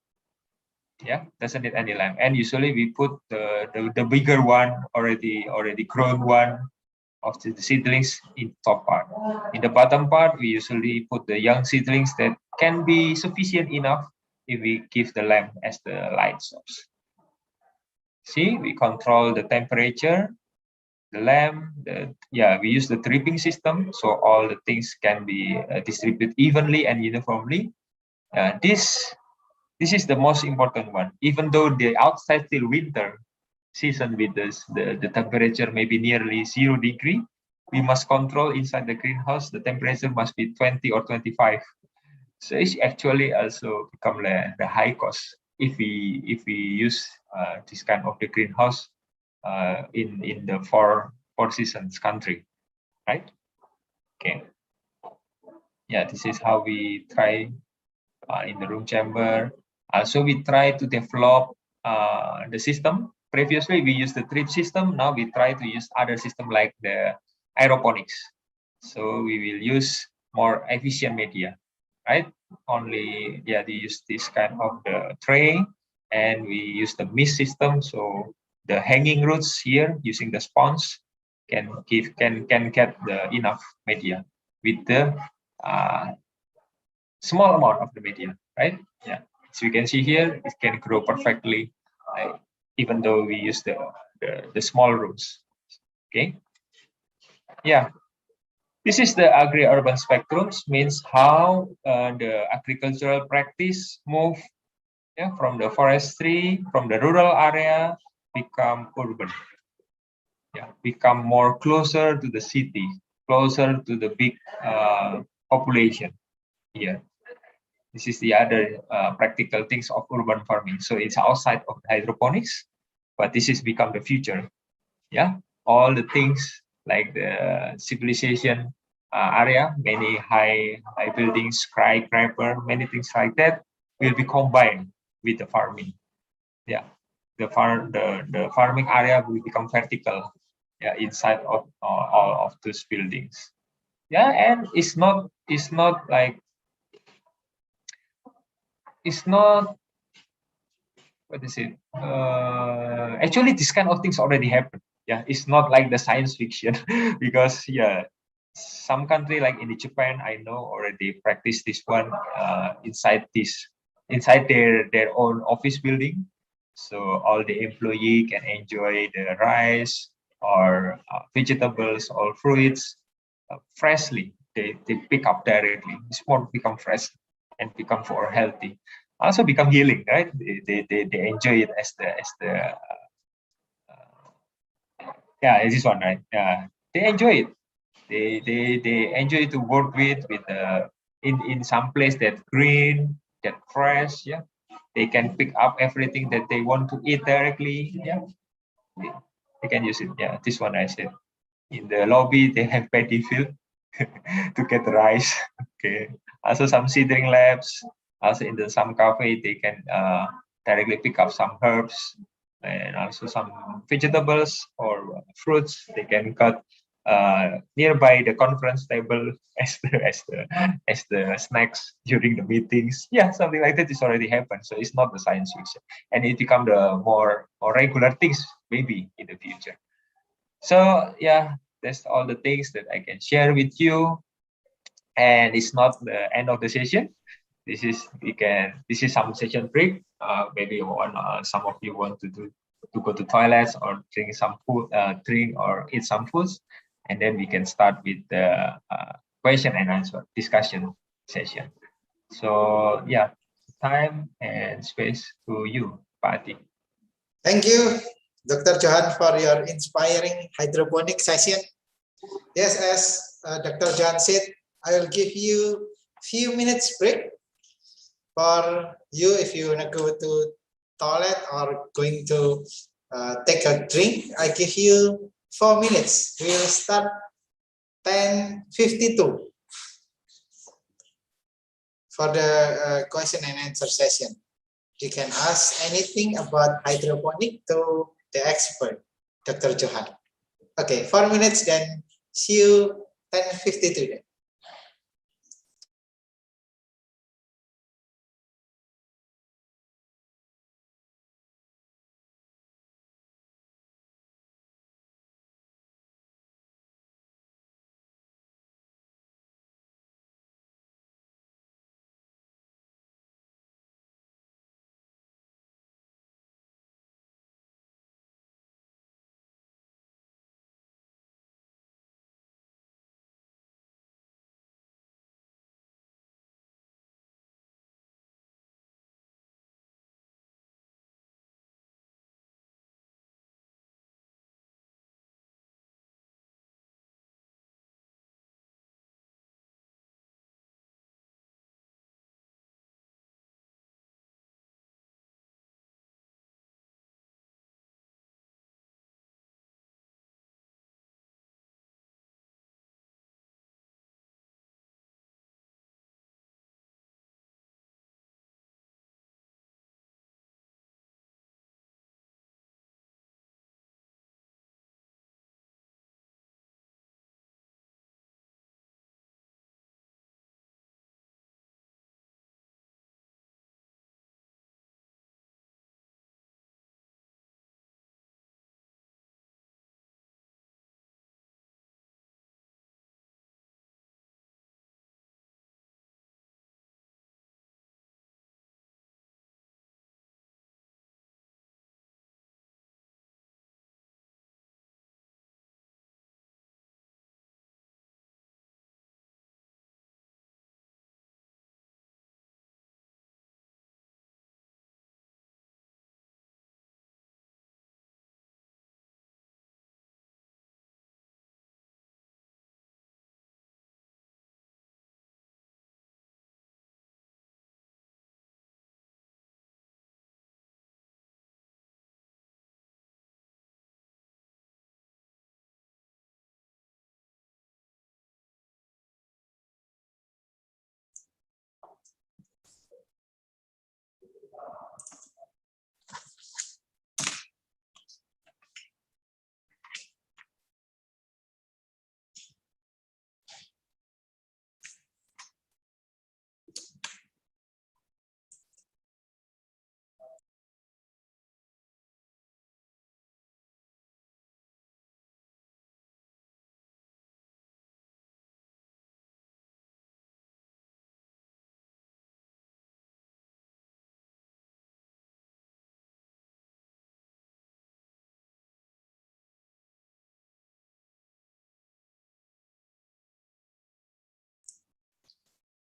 Doesn't need any lamp. And usually we put the bigger one, already grown one of the seedlings in top part. In the bottom part, we usually put the young seedlings that can be sufficient enough if we give the lamp as the light source. See, we control the temperature, the lamp, we use the dripping system, so all the things can be distributed evenly and uniformly. This is the most important one. Even though the outside still winter season with the temperature may be nearly 0 degree, we must control inside the greenhouse. The temperature must be 20 or 25 So it's actually also become the high cost if we use this kind of the greenhouse in the four seasons country, right? Okay. Yeah, this is how we try in the room chamber. So we try to develop the system. Previously, we used the drip system. Now we try to use other system like the aeroponics. So we will use more efficient media, right? Only, yeah, they use this kind of the tray, and we use the mist system. So the hanging roots here using the sponge can get the enough media with the small amount of the media, right? Yeah. So you can see here, it can grow perfectly, even though we use the small roots. Okay. Yeah. This is the agri-urban spectrums, means how the agricultural practice move, yeah, from the forestry, from the rural area, become urban. Yeah, become more closer to the city, closer to the big population here. This is the other practical things of urban farming. So it's outside of hydroponics, but this has become the future. Yeah, all the things like the civilization area, many high buildings, skyscraper, many things like that will be combined with the farming. Yeah, the farming area will become vertical. Yeah, inside of all of those buildings. Yeah, and it's not like it's not what is it? Actually, this kind of things already happen. Yeah, it's not like the science fiction because yeah, some country like in Japan, I know already practice this one inside their own office building. So all the employee can enjoy the rice or vegetables or fruits freshly. They pick up directly. It's more become fresh and become for healthy, also become healing, right? They enjoy it as the yeah, this one, right? Yeah, they enjoy it. They enjoy to work with in some place that green, that fresh. Yeah, they can pick up everything that they want to eat directly. Yeah, they, they can use it. Yeah, this one I said. In the lobby, they have paddy field to get the rice. Okay. Also some seedling labs. Also in the some cafe, they can directly pick up some herbs and also some vegetables or fruits. They can cut nearby the conference table as the snacks during the meetings. Yeah, something like that is already happened. So it's not the science fiction, and it become the more regular things maybe in the future. So yeah, that's all the things that I can share with you. And it's not the end of the session. This is some session break. Maybe some of you want to go to toilets or drink some food, drink or eat some foods, and then we can start with the question and answer discussion session. So yeah, time and space to you, Pati. Thank you, Dr. Johan, for your inspiring hydroponic session. Yes, as Dr. Johan said, I will give you few minutes break for you if you want to go to toilet or going to take a drink. I give you 4 minutes. We will start 10:52 for the question and answer session. You can ask anything about hydroponic to the expert, Dr. Johan. Okay, 4 minutes, then see you 10:52 then.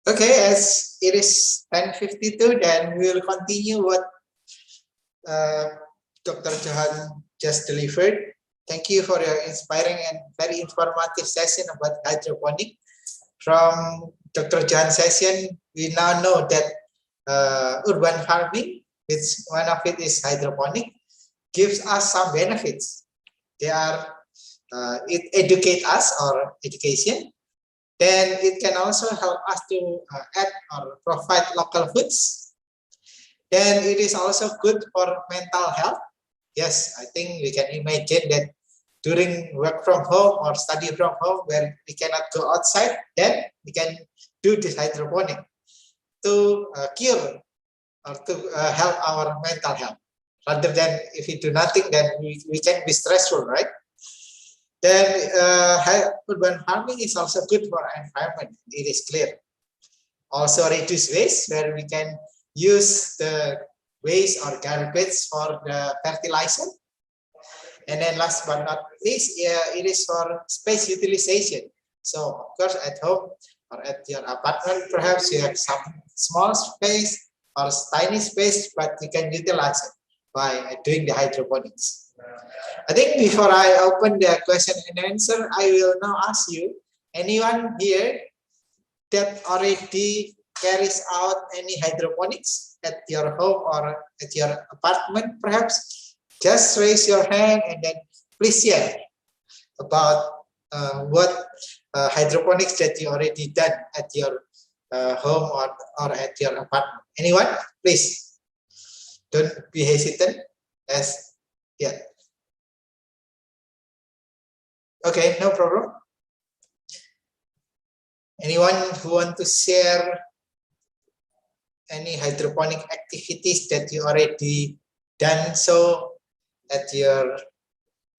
Okay, as it is 10:52, then we will continue what Dr. Johan just delivered. Thank you for your inspiring and very informative session about hydroponic. From Dr. Johan's session, we now know that urban farming, which one of it is hydroponic, gives us some benefits. They are it educate us or education. Then it can also help us to add or provide local foods. Then it is also good for mental health. Yes, I think we can imagine that during work from home or study from home where we cannot go outside, then we can do this hydroponic to cure or to help our mental health. Rather than if we do nothing, then we can be stressful, right? Then urban farming is also good for environment. It is clear. Also reduce waste, where we can use the waste or garbage for the fertilizer. And then last but not least, it is for space utilization. So of course at home or at your apartment, perhaps you have some small space or tiny space, but you can utilize it by doing the hydroponics. I think before I open the question and answer, I will now ask you, anyone here that already carries out any hydroponics at your home or at your apartment, perhaps? Just raise your hand and then please share about what hydroponics that you already done at your home or at your apartment. Anyone? Please. Don't be hesitant. Yeah. Okay, no problem. Anyone who want to share any hydroponic activities that you already done so at your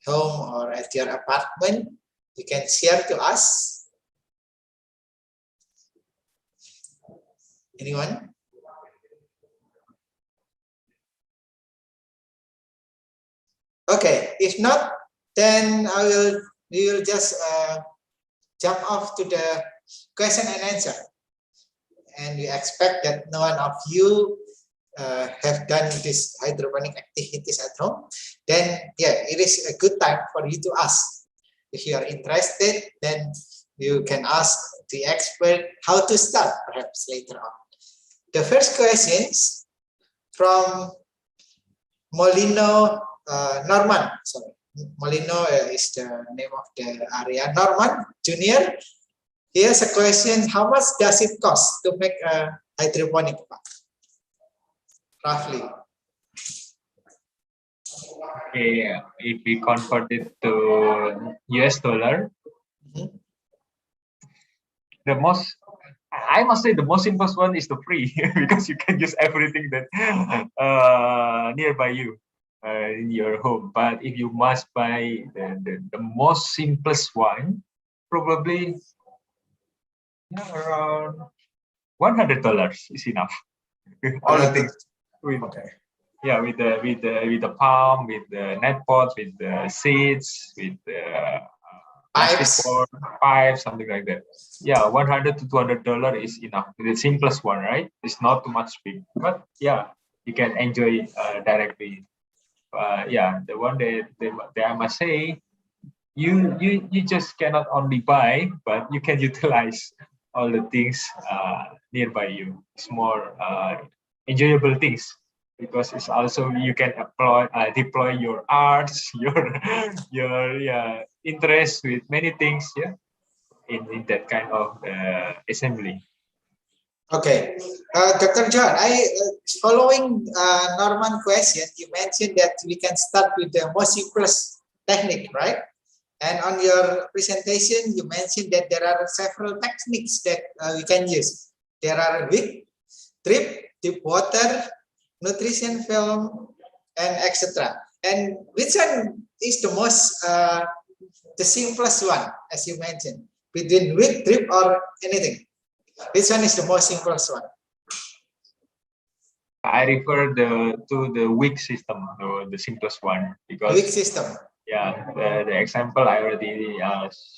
home or at your apartment, you can share to us. Anyone? Okay, if not, then we will just jump off to the question and answer. And we expect that no one of you have done this hydroponic activities at home. Then yeah, it is a good time for you to ask. If you are interested, then you can ask the expert how to start perhaps later on. The first question is from Molino Norman. Sorry, Molino is the name of the area. Norman Junior. Here's a question: how much does it cost to make a hydroponic park? Roughly. Okay, if we convert it to US dollar, I must say the most simplest one is the free because you can use everything that nearby you in your home. But if you must buy the most simplest one, probably around $100 is enough. All the things with, yeah, with the palm, with the net pot, with the seeds, with the pipes, something like that. Yeah, $100 to $200 is enough. The simplest one, right? It's not too much big, but yeah, you can enjoy directly. Yeah, the one that I must say, you just cannot only buy, but you can utilize all the things nearby you. It's more enjoyable things because it's also you can deploy your arts, your interest with many things, yeah, in that kind of assembly. Okay, Dr. John, following Norman question, you mentioned that we can start with the most simplest technique, right? And on your presentation, you mentioned that there are several techniques that we can use. There are wick, drip, deep water, nutrition film, and etc. And which one is the most, the simplest one, as you mentioned, between wick, drip, or anything? Which one is the most simplest one? I refer to the wick system, the simplest one, because wick system. yeah, the example I already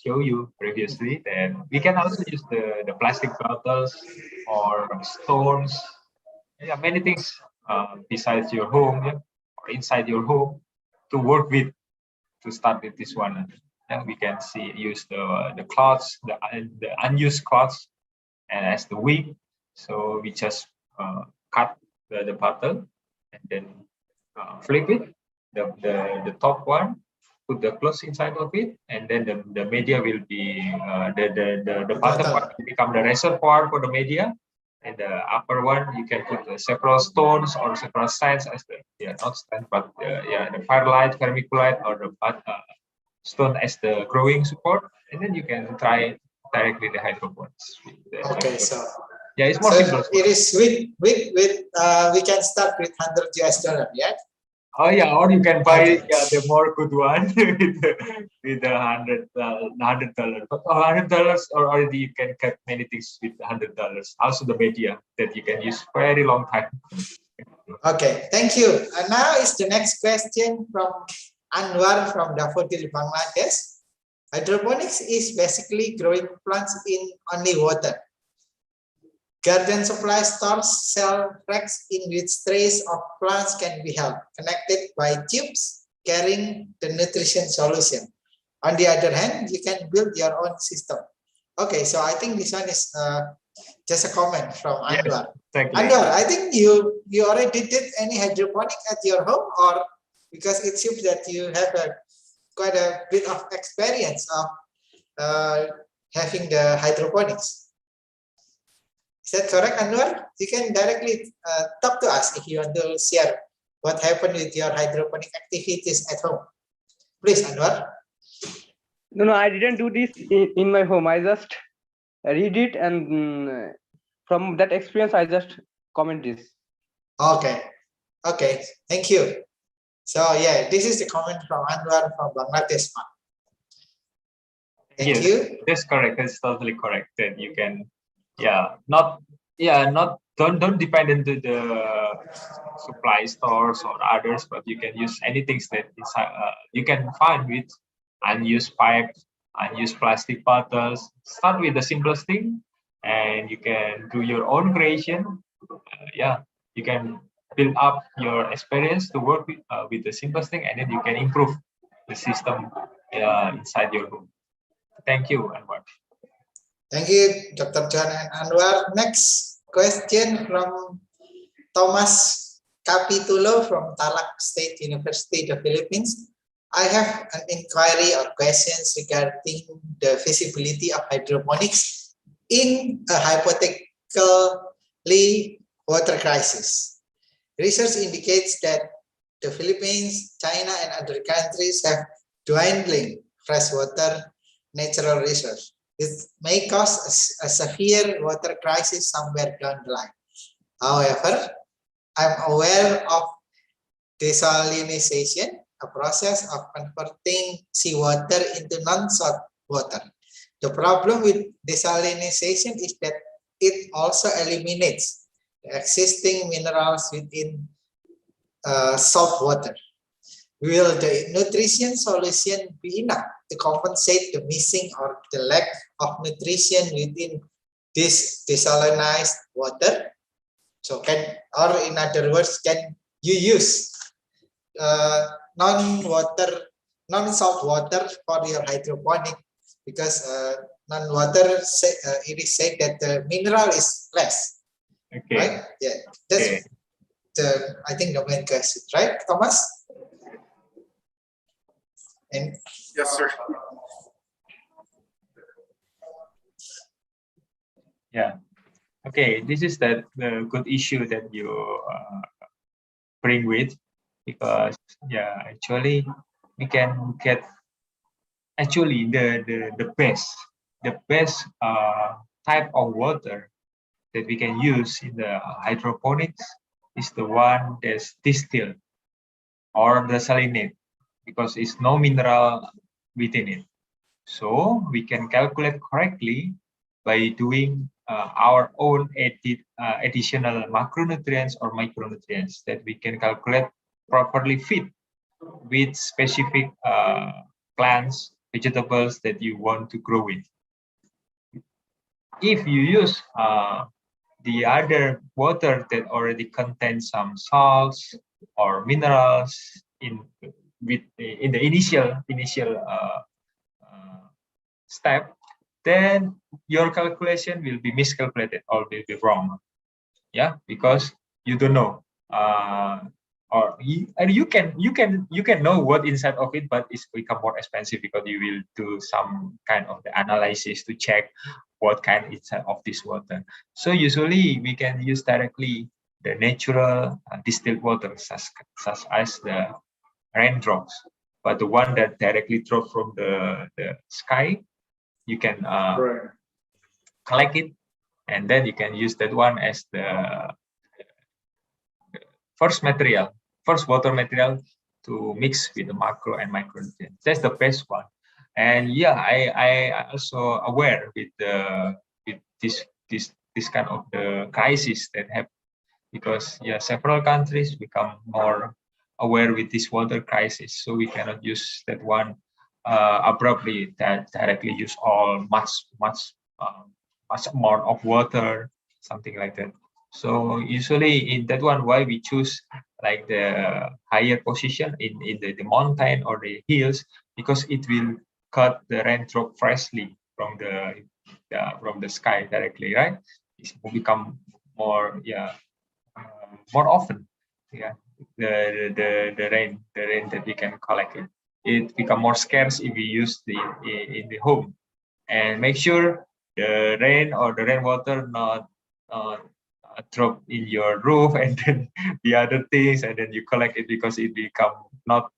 show you previously, that we can also use the plastic bottles or stones. Yeah, many things besides your home, yeah, or inside your home to work with. To start with this one, yeah, we can see use the cloths, the unused cloths, and as the wick. So we just cut the bottle and then flip it, the top one, put the clothes inside of it, and then the media will be the bottom bottle. one will become the reservoir for the media, and the upper one you can put several stones or several signs as the, yeah, not stand, but yeah, the firelight, vermiculite, or the stone as the growing support, and then you can try directly the hydroponics. Okay, so Yeah, it's more simple. it is with we can start with $100, yeah. Oh yeah, or you can buy, Okay. yeah, the more good one with the $100. But $100 or already you can cut many things with $100. Also the media that you can use very long time. Okay, thank you. And now is the next question from Anwar from Daffodil, Bangladesh. Hydroponics is basically growing plants in only water. Garden supply stores sell racks in which trays of plants can be held, connected by tubes carrying the nutrition solution. On the other hand, you can build your own system. Okay, so I think this one is just a comment from Anwar. Yes, exactly. Anwar, I think you already did any hydroponic at your home, or because it seems that you have quite a bit of experience of having the hydroponics. Is that correct, Anwar? You can directly talk to us if you want to share what happened with your hydroponic activities at home. Please, Anwar. No, I didn't do this in my home. I just read it, and from that experience, I just comment this. Okay. Okay. Thank you. So yeah, this is the comment from Anwar from Bangladesh. Thank Yes, you. that's correct. That's totally correct. That you can, yeah, not don't depend into the supply stores or others, but you can use anything that inside, you can find with unused pipes, unused plastic bottles. Start with the simplest thing, and you can do your own creation. Yeah, you can build up your experience to work with the simplest thing, and then you can improve the system inside your room. Thank you, Anwar. Thank you, Dr. John and Anwar. Next question from Thomas Capitulo from Tarlac State University, the Philippines. I have an inquiry or questions regarding the feasibility of hydroponics in a hypothetically water crisis. Research indicates that the Philippines, China, and other countries have dwindling freshwater natural resources. It may cause a severe water crisis somewhere down the line. However, I'm aware of desalination, a process of converting seawater into non-salt water. The problem with desalination is that it also eliminates the existing minerals within salt water. Will the nutrition solution be enough to compensate the missing or the lack of nutrition within this desalinized water? So or in other words, can you use non-salt water for your hydroponic? Because non-water, it is said that the mineral is less. Okay. Right? Yeah, that's I think the main question, right, Thomas? And yes, sir. Yeah. Okay. This is the good issue that you bring with, because yeah, actually we can get actually the best type of water that we can use in the hydroponics is the one that's distilled or desalinate, because it's no mineral within it. So we can calculate correctly by doing our own additional macronutrients or micronutrients that we can calculate properly fit with specific plants, vegetables that you want to grow with. If you use the other water that already contains some salts or minerals in the initial step, then your calculation will be miscalculated or will be wrong. Yeah, because you don't know, and you can know what inside of it, but it's become more expensive because you will do some kind of the analysis to check what kind inside of this water. So usually we can use directly the natural distilled water, such as the raindrops. But the one that directly drop from the sky, you can collect it, and then you can use that one as the first water material to mix with the macro and micronutrients. That's the best one. And yeah, I also aware with this kind of the crisis that happen, because yeah, several countries become more aware with this water crisis, so we cannot use that one abruptly that directly use all much amount of water, something like that. So usually in that one, why we choose like the higher position in the mountain or the hills, because it will cut the raindrop freshly from the sky directly, right? It will become more more often, yeah, the rain that we can collect it become more scarce if we use in the home. And make sure the rain or the rainwater not drop in your roof and then the other things, and then you collect it, because it become not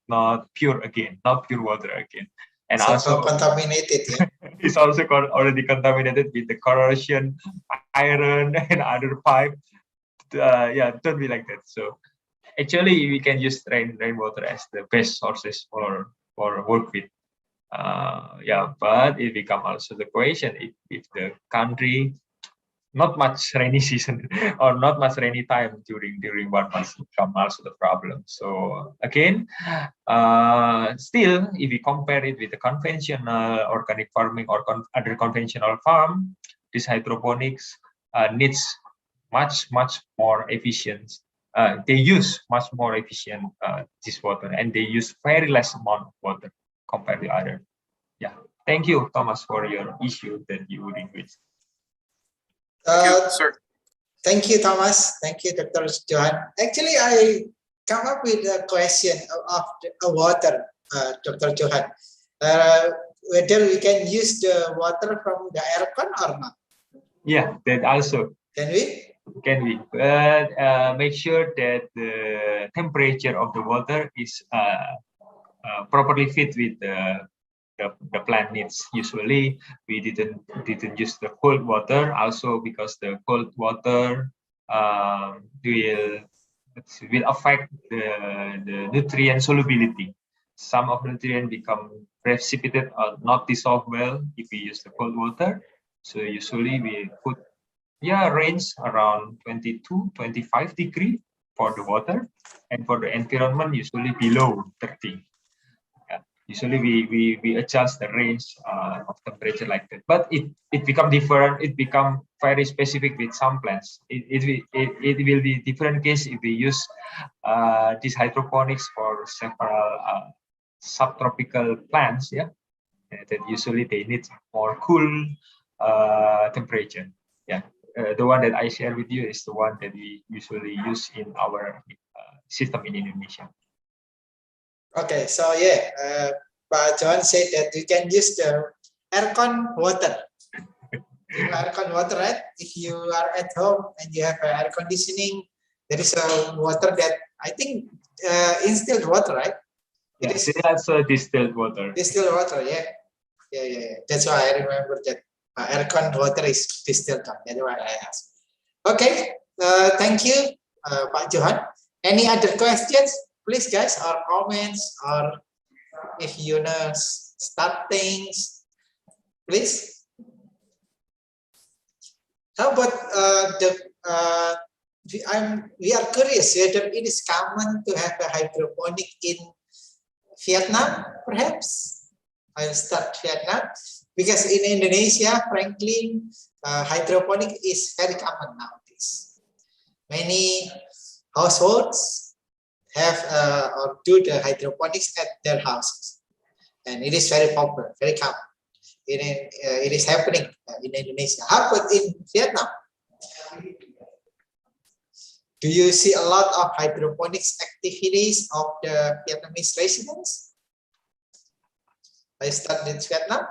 pure again, not pure water again. And So also contaminated, yeah. it's also already contaminated with the corrosion, iron, and other pipe. Yeah, don't be like that. So actually we can use rainwater as the best sources for work with. Yeah, but it become also the question, if the country not much rainy season or not much rainy time during 1 month, become also the problem. So again, still, if we compare it with the conventional organic farming or other conventional farm, this hydroponics needs much more efficient. They use much more efficient this water, and they use very less amount of water compared to other. Yeah, thank you, Thomas, for your issue that you would increase. Sir. Thank you, Thomas. Thank you, Dr. Johan. Actually, I come up with a question of the water, Dr. Johan. Whether we can use the water from the aircon or not? Yeah, that also. Can we? Can we? But make sure that the temperature of the water is properly fit with the plant needs. Usually, we didn't use the cold water, also because the cold water will affect the nutrient solubility. Some of the nutrient become precipitated or not dissolved well if we use the cold water. So usually we put range around 22-25 degree for the water, and for the environment usually below 30. Usually we adjust the range of temperature like that, but it become different. It become very specific with some plants. It will be different case if we use this hydroponics for several subtropical plants. Yeah, that usually they need more cool temperature. Yeah, the one that I share with you is the one that we usually use in our system in Indonesia. Okay, so yeah, Pak Johan said that you can use the aircon water. You know aircon water, right? If you are at home and you have air conditioning, there is a water that I think instilled water, right? Yeah, it is also distilled water. Distilled water, yeah. That's why I remember that aircon water is distilled. That's why I asked. Okay, thank you, Pak Johan. Any other questions, please, guys, or comments, or if you know start things, please. How about we are curious whether it is common to have a hydroponic in Vietnam, perhaps. I'll start Vietnam because in Indonesia, frankly, hydroponic is very common nowadays. Many households have or do the hydroponics at their houses, and it is very popular, very common. It is happening in Indonesia. How about in Vietnam? Do you see a lot of hydroponics activities of the Vietnamese residents? I start in Vietnam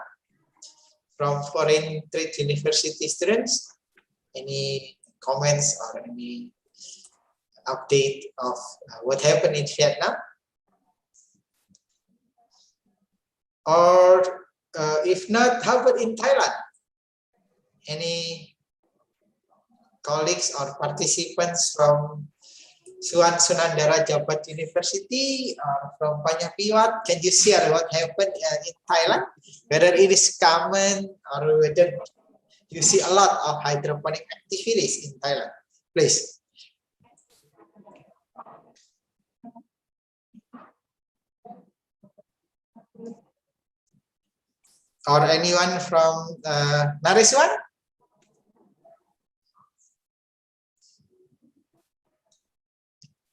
from foreign trade university students. Any comments or any update of what happened in Vietnam? Or if not, how about in Thailand? Any colleagues or participants from Suan Sunandara Jabat University or from Panyapiwat, can you share what happened in Thailand? Whether it is common or whether you see a lot of hydroponic activities in Thailand, please. Or anyone from Nariswan?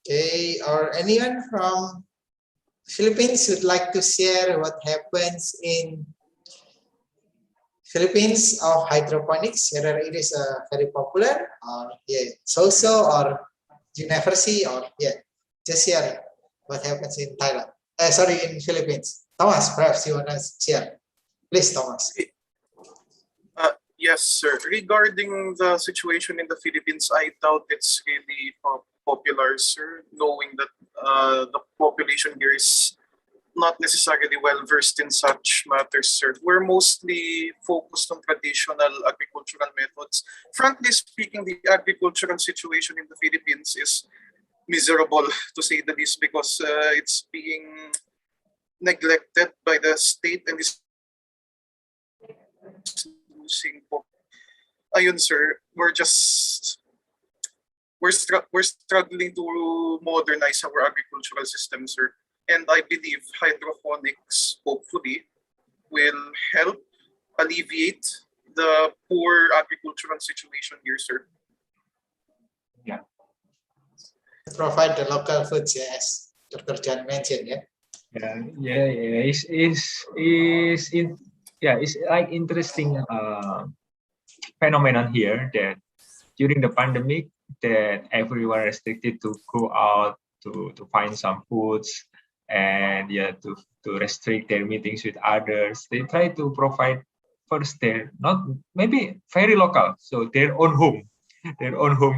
Okay, or anyone from Philippines would like to share what happens in Philippines of hydroponics, whether it is very popular or so-so or you never see, or just share what happens in Thailand. Sorry, in Philippines. Thomas, perhaps you want to share. Please, Thomas. Yes, sir. Regarding the situation in the Philippines, I doubt it's really popular, sir, knowing that the population here is not necessarily well versed in such matters, sir. We're mostly focused on traditional agricultural methods. Frankly speaking, the agricultural situation in the Philippines is miserable, to say the least, because it's being neglected by the state and is losing. Ayun, sir, we're struggling to modernize our agricultural system, sir. And I believe hydroponics hopefully will help alleviate the poor agricultural situation here, sir. Yeah. Provide the local foods, as Dr. Jan mentioned, It's like interesting phenomenon here that during the pandemic that everyone restricted to go out to find some foods and to restrict their meetings with others. They try to provide first their not maybe very local, so their own home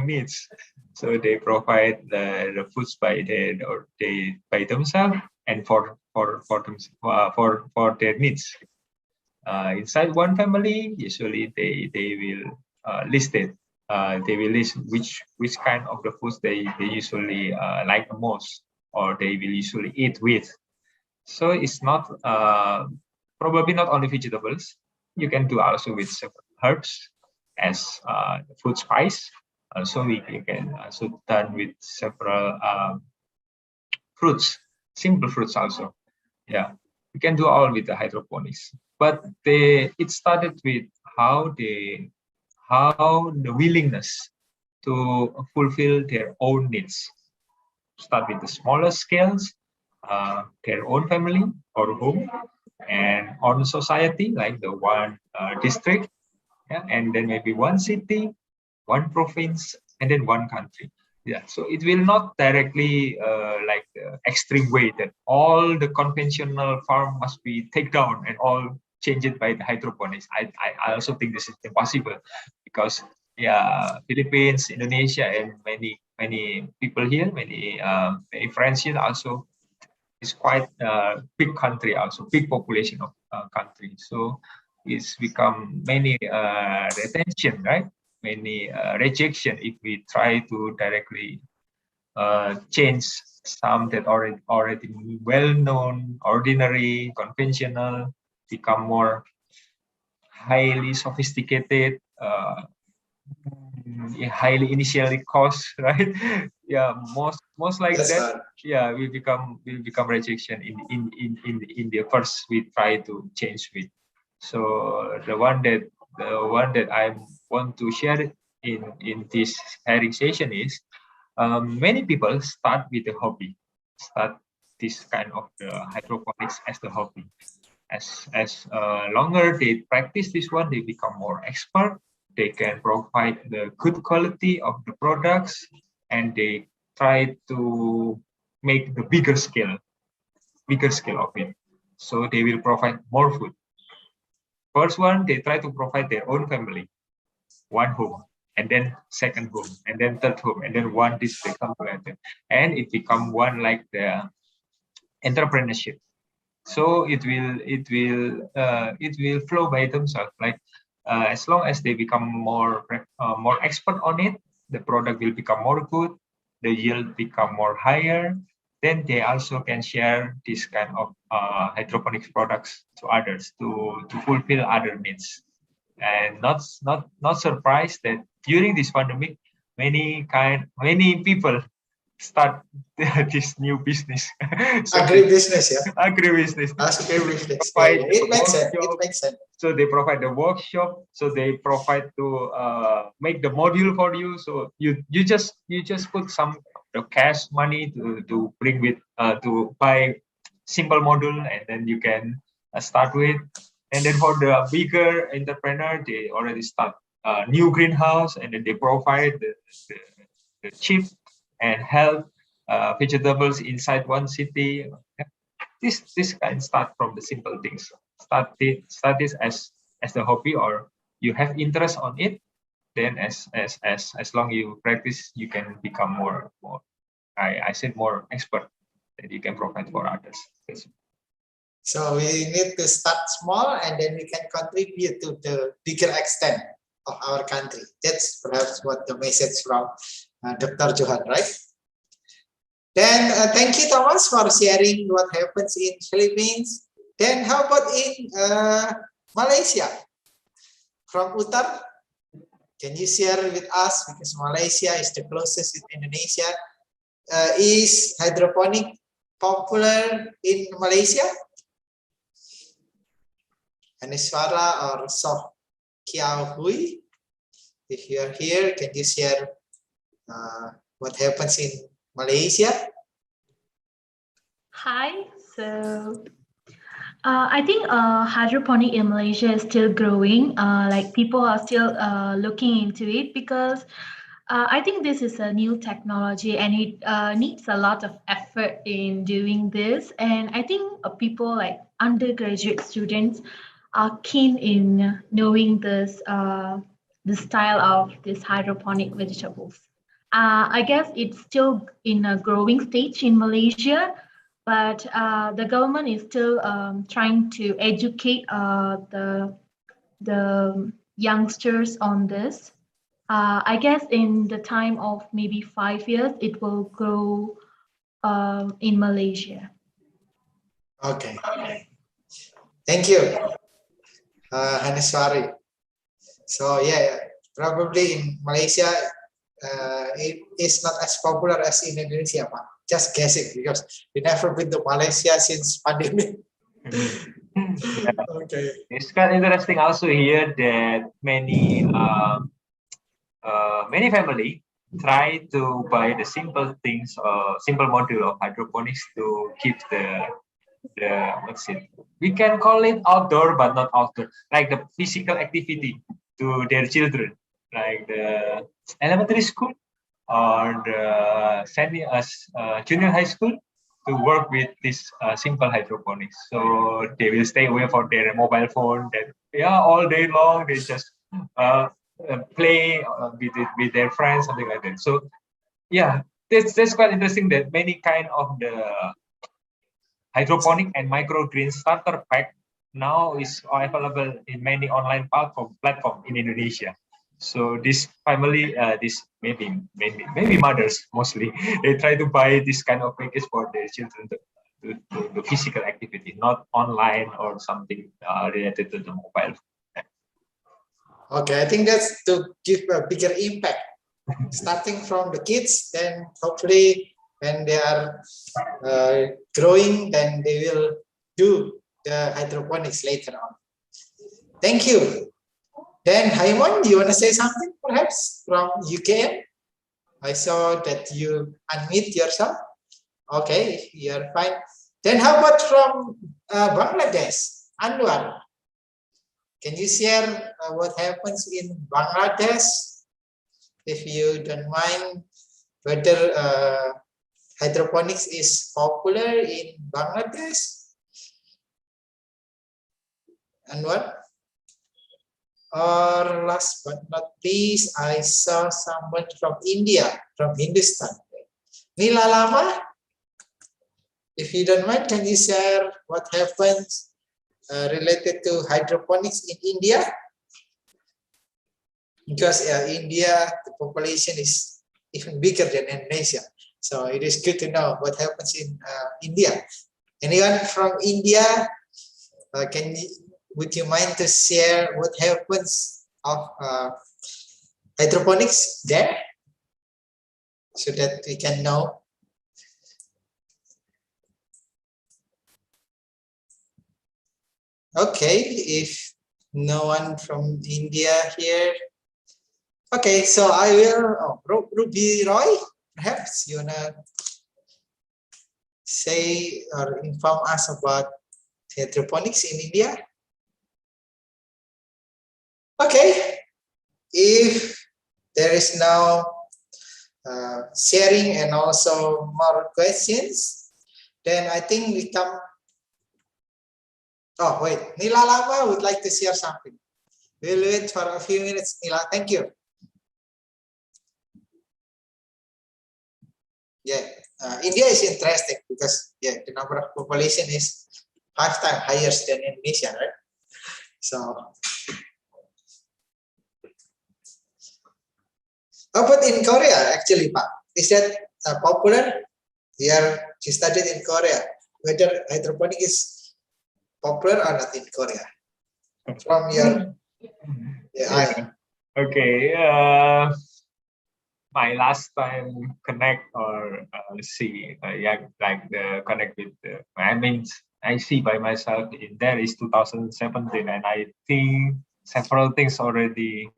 needs. So they provide the foods by themselves and for their needs. Inside one family, usually they will list it. They will list which kind of the foods they usually like the most, or they will usually eat with. So it's not probably not only vegetables. You can do also with several herbs as food spice. Also, you can also done with several fruits, simple fruits also. Yeah, you can do all with the hydroponics. But it started with how the willingness to fulfill their own needs. Start with the smaller scales, their own family or home, and on society, like the one district, and then maybe one city, one province, and then one country. Yeah, so it will not directly like the extreme way that all the conventional farm must be taken down and all change it by the hydroponics. I also think this is impossible because Philippines, Indonesia, and many people here, many friends here also is quite a big country, also big population of country. So it's become many retention, right? Many rejection if we try to directly change some that already well-known, ordinary, conventional, become more highly sophisticated, highly initially cost, right? yeah, most like That's that. hard. Yeah, we become rejection in the first we try to change with. So the one that I want to share in this sharing session is many people start with a hobby, start this kind of the hydroponics as the hobby. As longer they practice this one, they become more expert. They can provide the good quality of the products, and they try to make the bigger scale of it. So they will provide more food. First one, they try to provide their own family, one home, and then second home, and then third home, and then one district, something like that. And it become one like the entrepreneurship. So it will flow by themselves. Like as long as they become more expert on it, the product will become more good, the yield become more higher. Then they also can share this kind of hydroponics products to others to fulfill other needs. And not surprised that during this pandemic, many people start this new business. So Agribusiness, yeah. agribusiness. Agribusiness. Yeah, Provide yeah. It the makes sense. It workshop. makes sense. So they provide the workshop. So they provide to make the module for you. So you just put some cash money to bring with to buy simple module, and then you can start with. And then for the bigger entrepreneur, they already start new greenhouse, and then they provide the cheap and health vegetables inside one city. This can start from the simple things. Start this as a hobby, or you have interest on it. Then as long you practice, you can become more I said more expert that you can provide for others. So we need to start small, and then we can contribute to the bigger extent of our country. That's perhaps what the message from Dr. Johan, right? Then thank you, Thomas, for sharing what happens in Philippines. Then how about in Malaysia? From Uttar, can you share with us, because Malaysia is the closest with Indonesia, is hydroponic popular in Malaysia? Aniswara or Soh Kiao Hui, if you are here, can you share what happens in Malaysia? Hi, so I think hydroponic in Malaysia is still growing. Like people are still looking into it because I think this is a new technology and it needs a lot of effort in doing this. And I think people like undergraduate students are keen in knowing this the style of this hydroponic vegetables. I guess it's still in a growing stage in Malaysia, but the government is still trying to educate the youngsters on this. I guess in the time of maybe 5 years, it will grow in Malaysia. Okay. Thank you, Haneswari. So yeah, probably in Malaysia, it is not as popular as in Indonesia, Pak. Just guessing because we never been to Malaysia since pandemic. Okay. It's kind of interesting also here that many family try to buy the simple things or simple module of hydroponics to keep the what's it? We can call it outdoor, but not outdoor, like the physical activity to their children, like the elementary school or the junior high school, to work with this simple hydroponics. So they will stay away from their mobile phone. That all day long they just play with their friends, something like that. So yeah, that's quite interesting that many kind of the hydroponic and microgreen starter pack now is available in many online platform in Indonesia. So this family, this maybe mothers mostly, they try to buy this kind of package for their children to physical activity, not online or something related to the mobile. Okay, I think that's to give a bigger impact starting from the kids, then hopefully when they are growing, then they will do the hydroponics later on. Thank you. Then Haimon, do you want to say something perhaps from UK? I saw that you unmute yourself. Okay, you're fine. Then how about from Bangladesh? Anwar, can you share what happens in Bangladesh? If you don't mind, whether hydroponics is popular in Bangladesh? Anwar? Or last but not least, I saw someone from India, from Hindustan. Nila Lama, if you don't mind, can you share what happens related to hydroponics in India? Because India, the population is even bigger than Indonesia. So it is good to know what happens in India. Anyone from India, would you mind to share what happens of hydroponics there, so that we can know? Okay, if no one from India here. Okay, so I will, Ruby Roy, perhaps you wanna say or inform us about hydroponics in India? Okay, if there is no sharing and also more questions, then I think we come. Oh wait, Nila Lama would like to share something. We'll wait for a few minutes, Nila. Thank you. Yeah, India is interesting because the number of population is 5 times higher than Indonesia, right? So. How about in Korea, actually, Pak? Is that popular? Here, she studied in Korea. Whether hydroponic is popular or not in Korea? From your Okay. My last time connect or see, like the connect with the. I see by myself in there is 2017, and I think several things already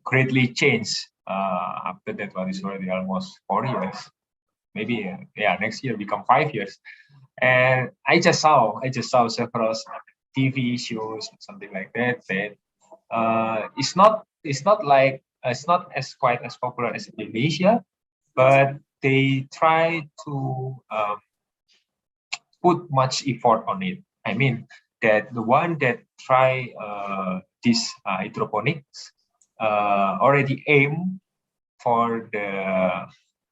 greatly changed after that one. Is already almost 4 years, maybe next year become 5 years. And I just saw several TV shows, something like that, it's not as quite as popular as Indonesia, but they try to put much effort on it. I mean that the one that try this hydroponics already aim for the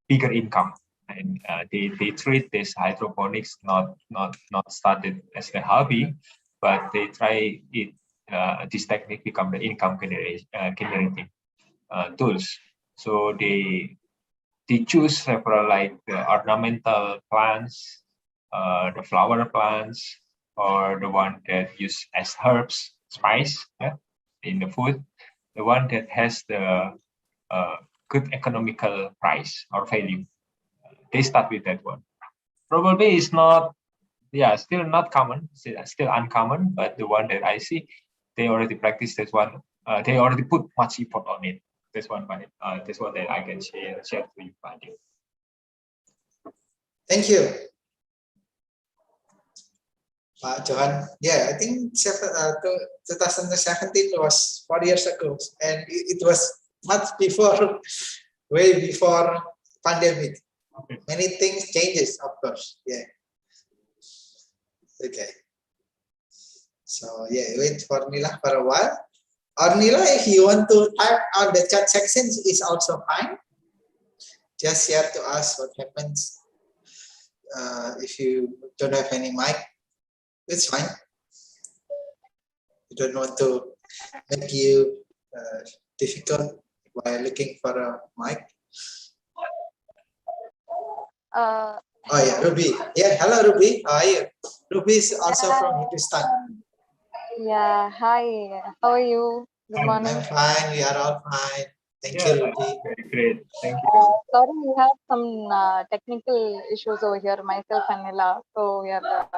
bigger income, and they treat this hydroponics not started as a hobby, but they try it. This technique become the income generating tools. So they choose several like the ornamental plants, the flower plants, or the one that use as herbs, spice in the food, the one that has the good economical price or value. They start with that one. Probably it's not, still not common, still uncommon, but the one that I see, they already practice this one. They already put much effort on it. This one, this one that I can share to you, Pak. Thank you, Pak Johan. Yeah, I think 2017 was 4 years ago, and it was much before, way before pandemic. Okay. Many things changes, of course. Yeah. Okay. So wait for Nila for a while. Or Nila, if you want to type on the chat section, is also fine. Just share to us what happens if you don't have any mic. It's fine. We don't want to make you difficult while looking for a mic. Oh yeah, Ruby. Yeah, hello Ruby. How are you? Ruby is also from Hindustan. Yeah, hi. How are you? Good morning. I'm fine. We are all fine. Thank Yeah, you, Ruby. very great. Thank you. Sorry, we have some technical issues over here, myself and Nila. So we are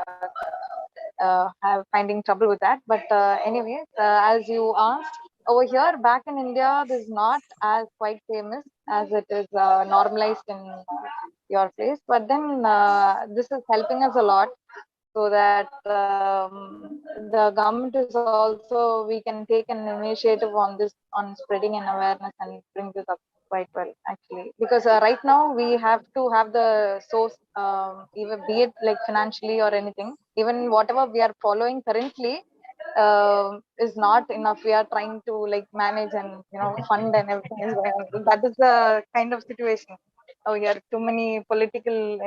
have finding trouble with that. But anyways, as you asked, over here back in India, this is not as quite famous as it is normalized in your place. But then this is helping us a lot, so that the government is also, we can take an initiative on this, on spreading an awareness and bring this up quite well actually, because right now we have to have the source, even be it like financially or anything, even whatever we are following currently is not enough. We are trying to like manage and fund and everything is going on. That is the kind of situation. Oh, here too many political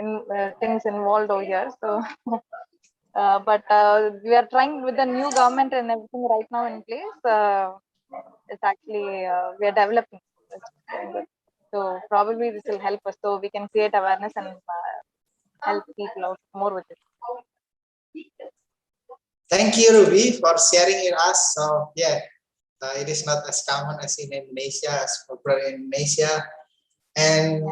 things involved over here. So but we are trying with the new government and everything right now in place. It's actually we are developing. It's going good. So probably this will help us, so we can create awareness and help people out more with it. Thank you, Ruby, for sharing with us. So yeah, it is not as common as in Indonesia, as popular in Indonesia. And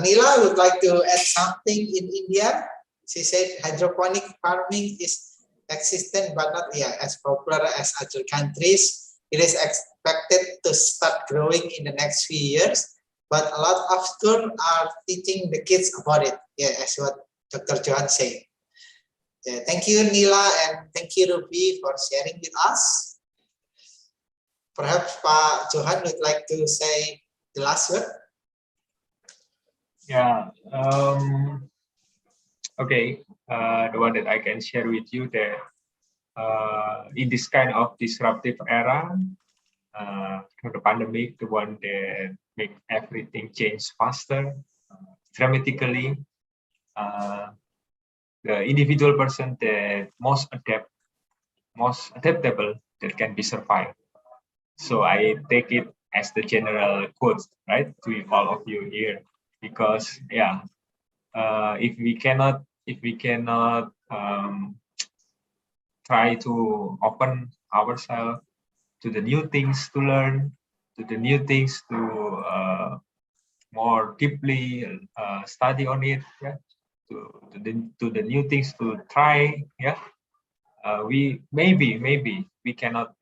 Nila would like to add something in India. She said hydroponic farming is existent, but not as popular as other countries. It is expected to start growing in the next few years, but a lot of schools are teaching the kids about it. Yeah, as what Dr. Johan said. Yeah, thank you, Nila, and thank you, Ruby, for sharing with us. Perhaps Pak Johan would like to say the last word. Yeah. Okay. The one that I can share with you that in this kind of disruptive era, the pandemic, the one that make everything change faster, dramatically, the individual person that most adaptable that can be survived. So I take it as the general quote, right, to all of you here, because if we cannot try to open ourselves to the new things to learn, to the new things to more deeply study on it, to the new things to try, we maybe we cannot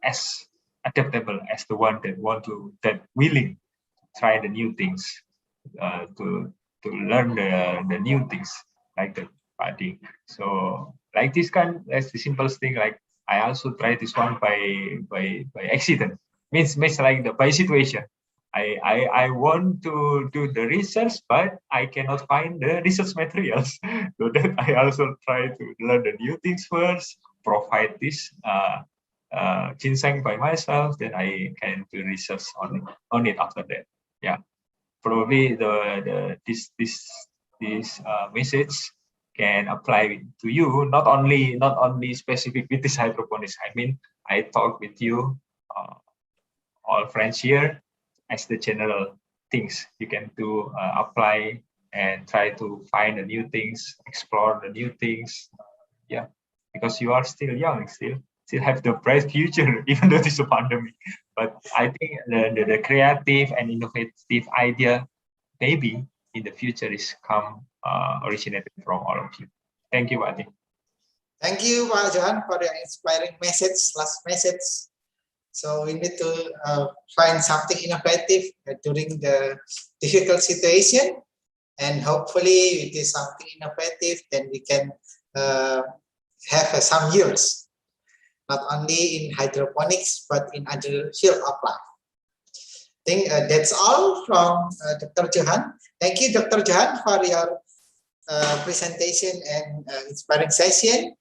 as adaptable as the one that willing to try the new things, to learn the new things, like the party. So like this kind, that's the simplest thing. Like I also tried this one by accident. Means like by situation. I want to do the research, but I cannot find the research materials. So that I also try to learn the new things first, provide this ginseng by myself, then I can do research on it after that. Yeah, probably this message can apply to you, not only specific with this hydroponics. I mean, I talk with you, all friends here, as the general things you can do, apply and try to find the new things, explore the new things. Yeah, because you are still young, still have the bright future, even though it's a pandemic. But I think the creative and innovative idea maybe in the future is originated from all of you. Thank you, Adi. Thank you, Pak Johan, for your inspiring message, last message. So we need to find something innovative during the difficult situation, and hopefully with this something innovative, then we can have some yields, not only in hydroponics but in other field of life. I think that's all from Dr. Johan. Thank you, Dr. Johan, for your presentation and inspiring session.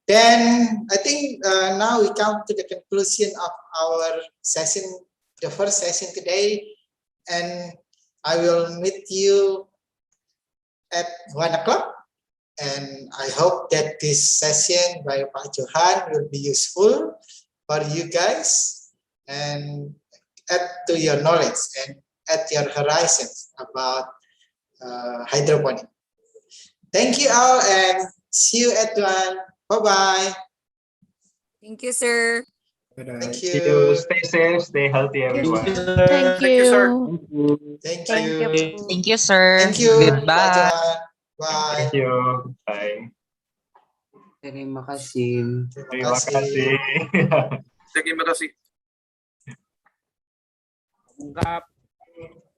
Then I think now we come to the conclusion of our session, the first session today, and I will meet you at 1 o'clock. And I hope that this session by Pak Johan will be useful for you guys and add to your knowledge and add your horizons about hydroponic. Thank you all and see you at 1. Bye-bye. Thank you, sir. Thank See you. you. Stay safe, stay healthy, everyone. Thank Thank you, sir. you. Thank Thank you. you. Thank you, sir. Thank you, Pak Goodbye. Johan. Bye. Thank you. Bye. Terima kasih. Terima kasih. Terima kasih. Ungkap.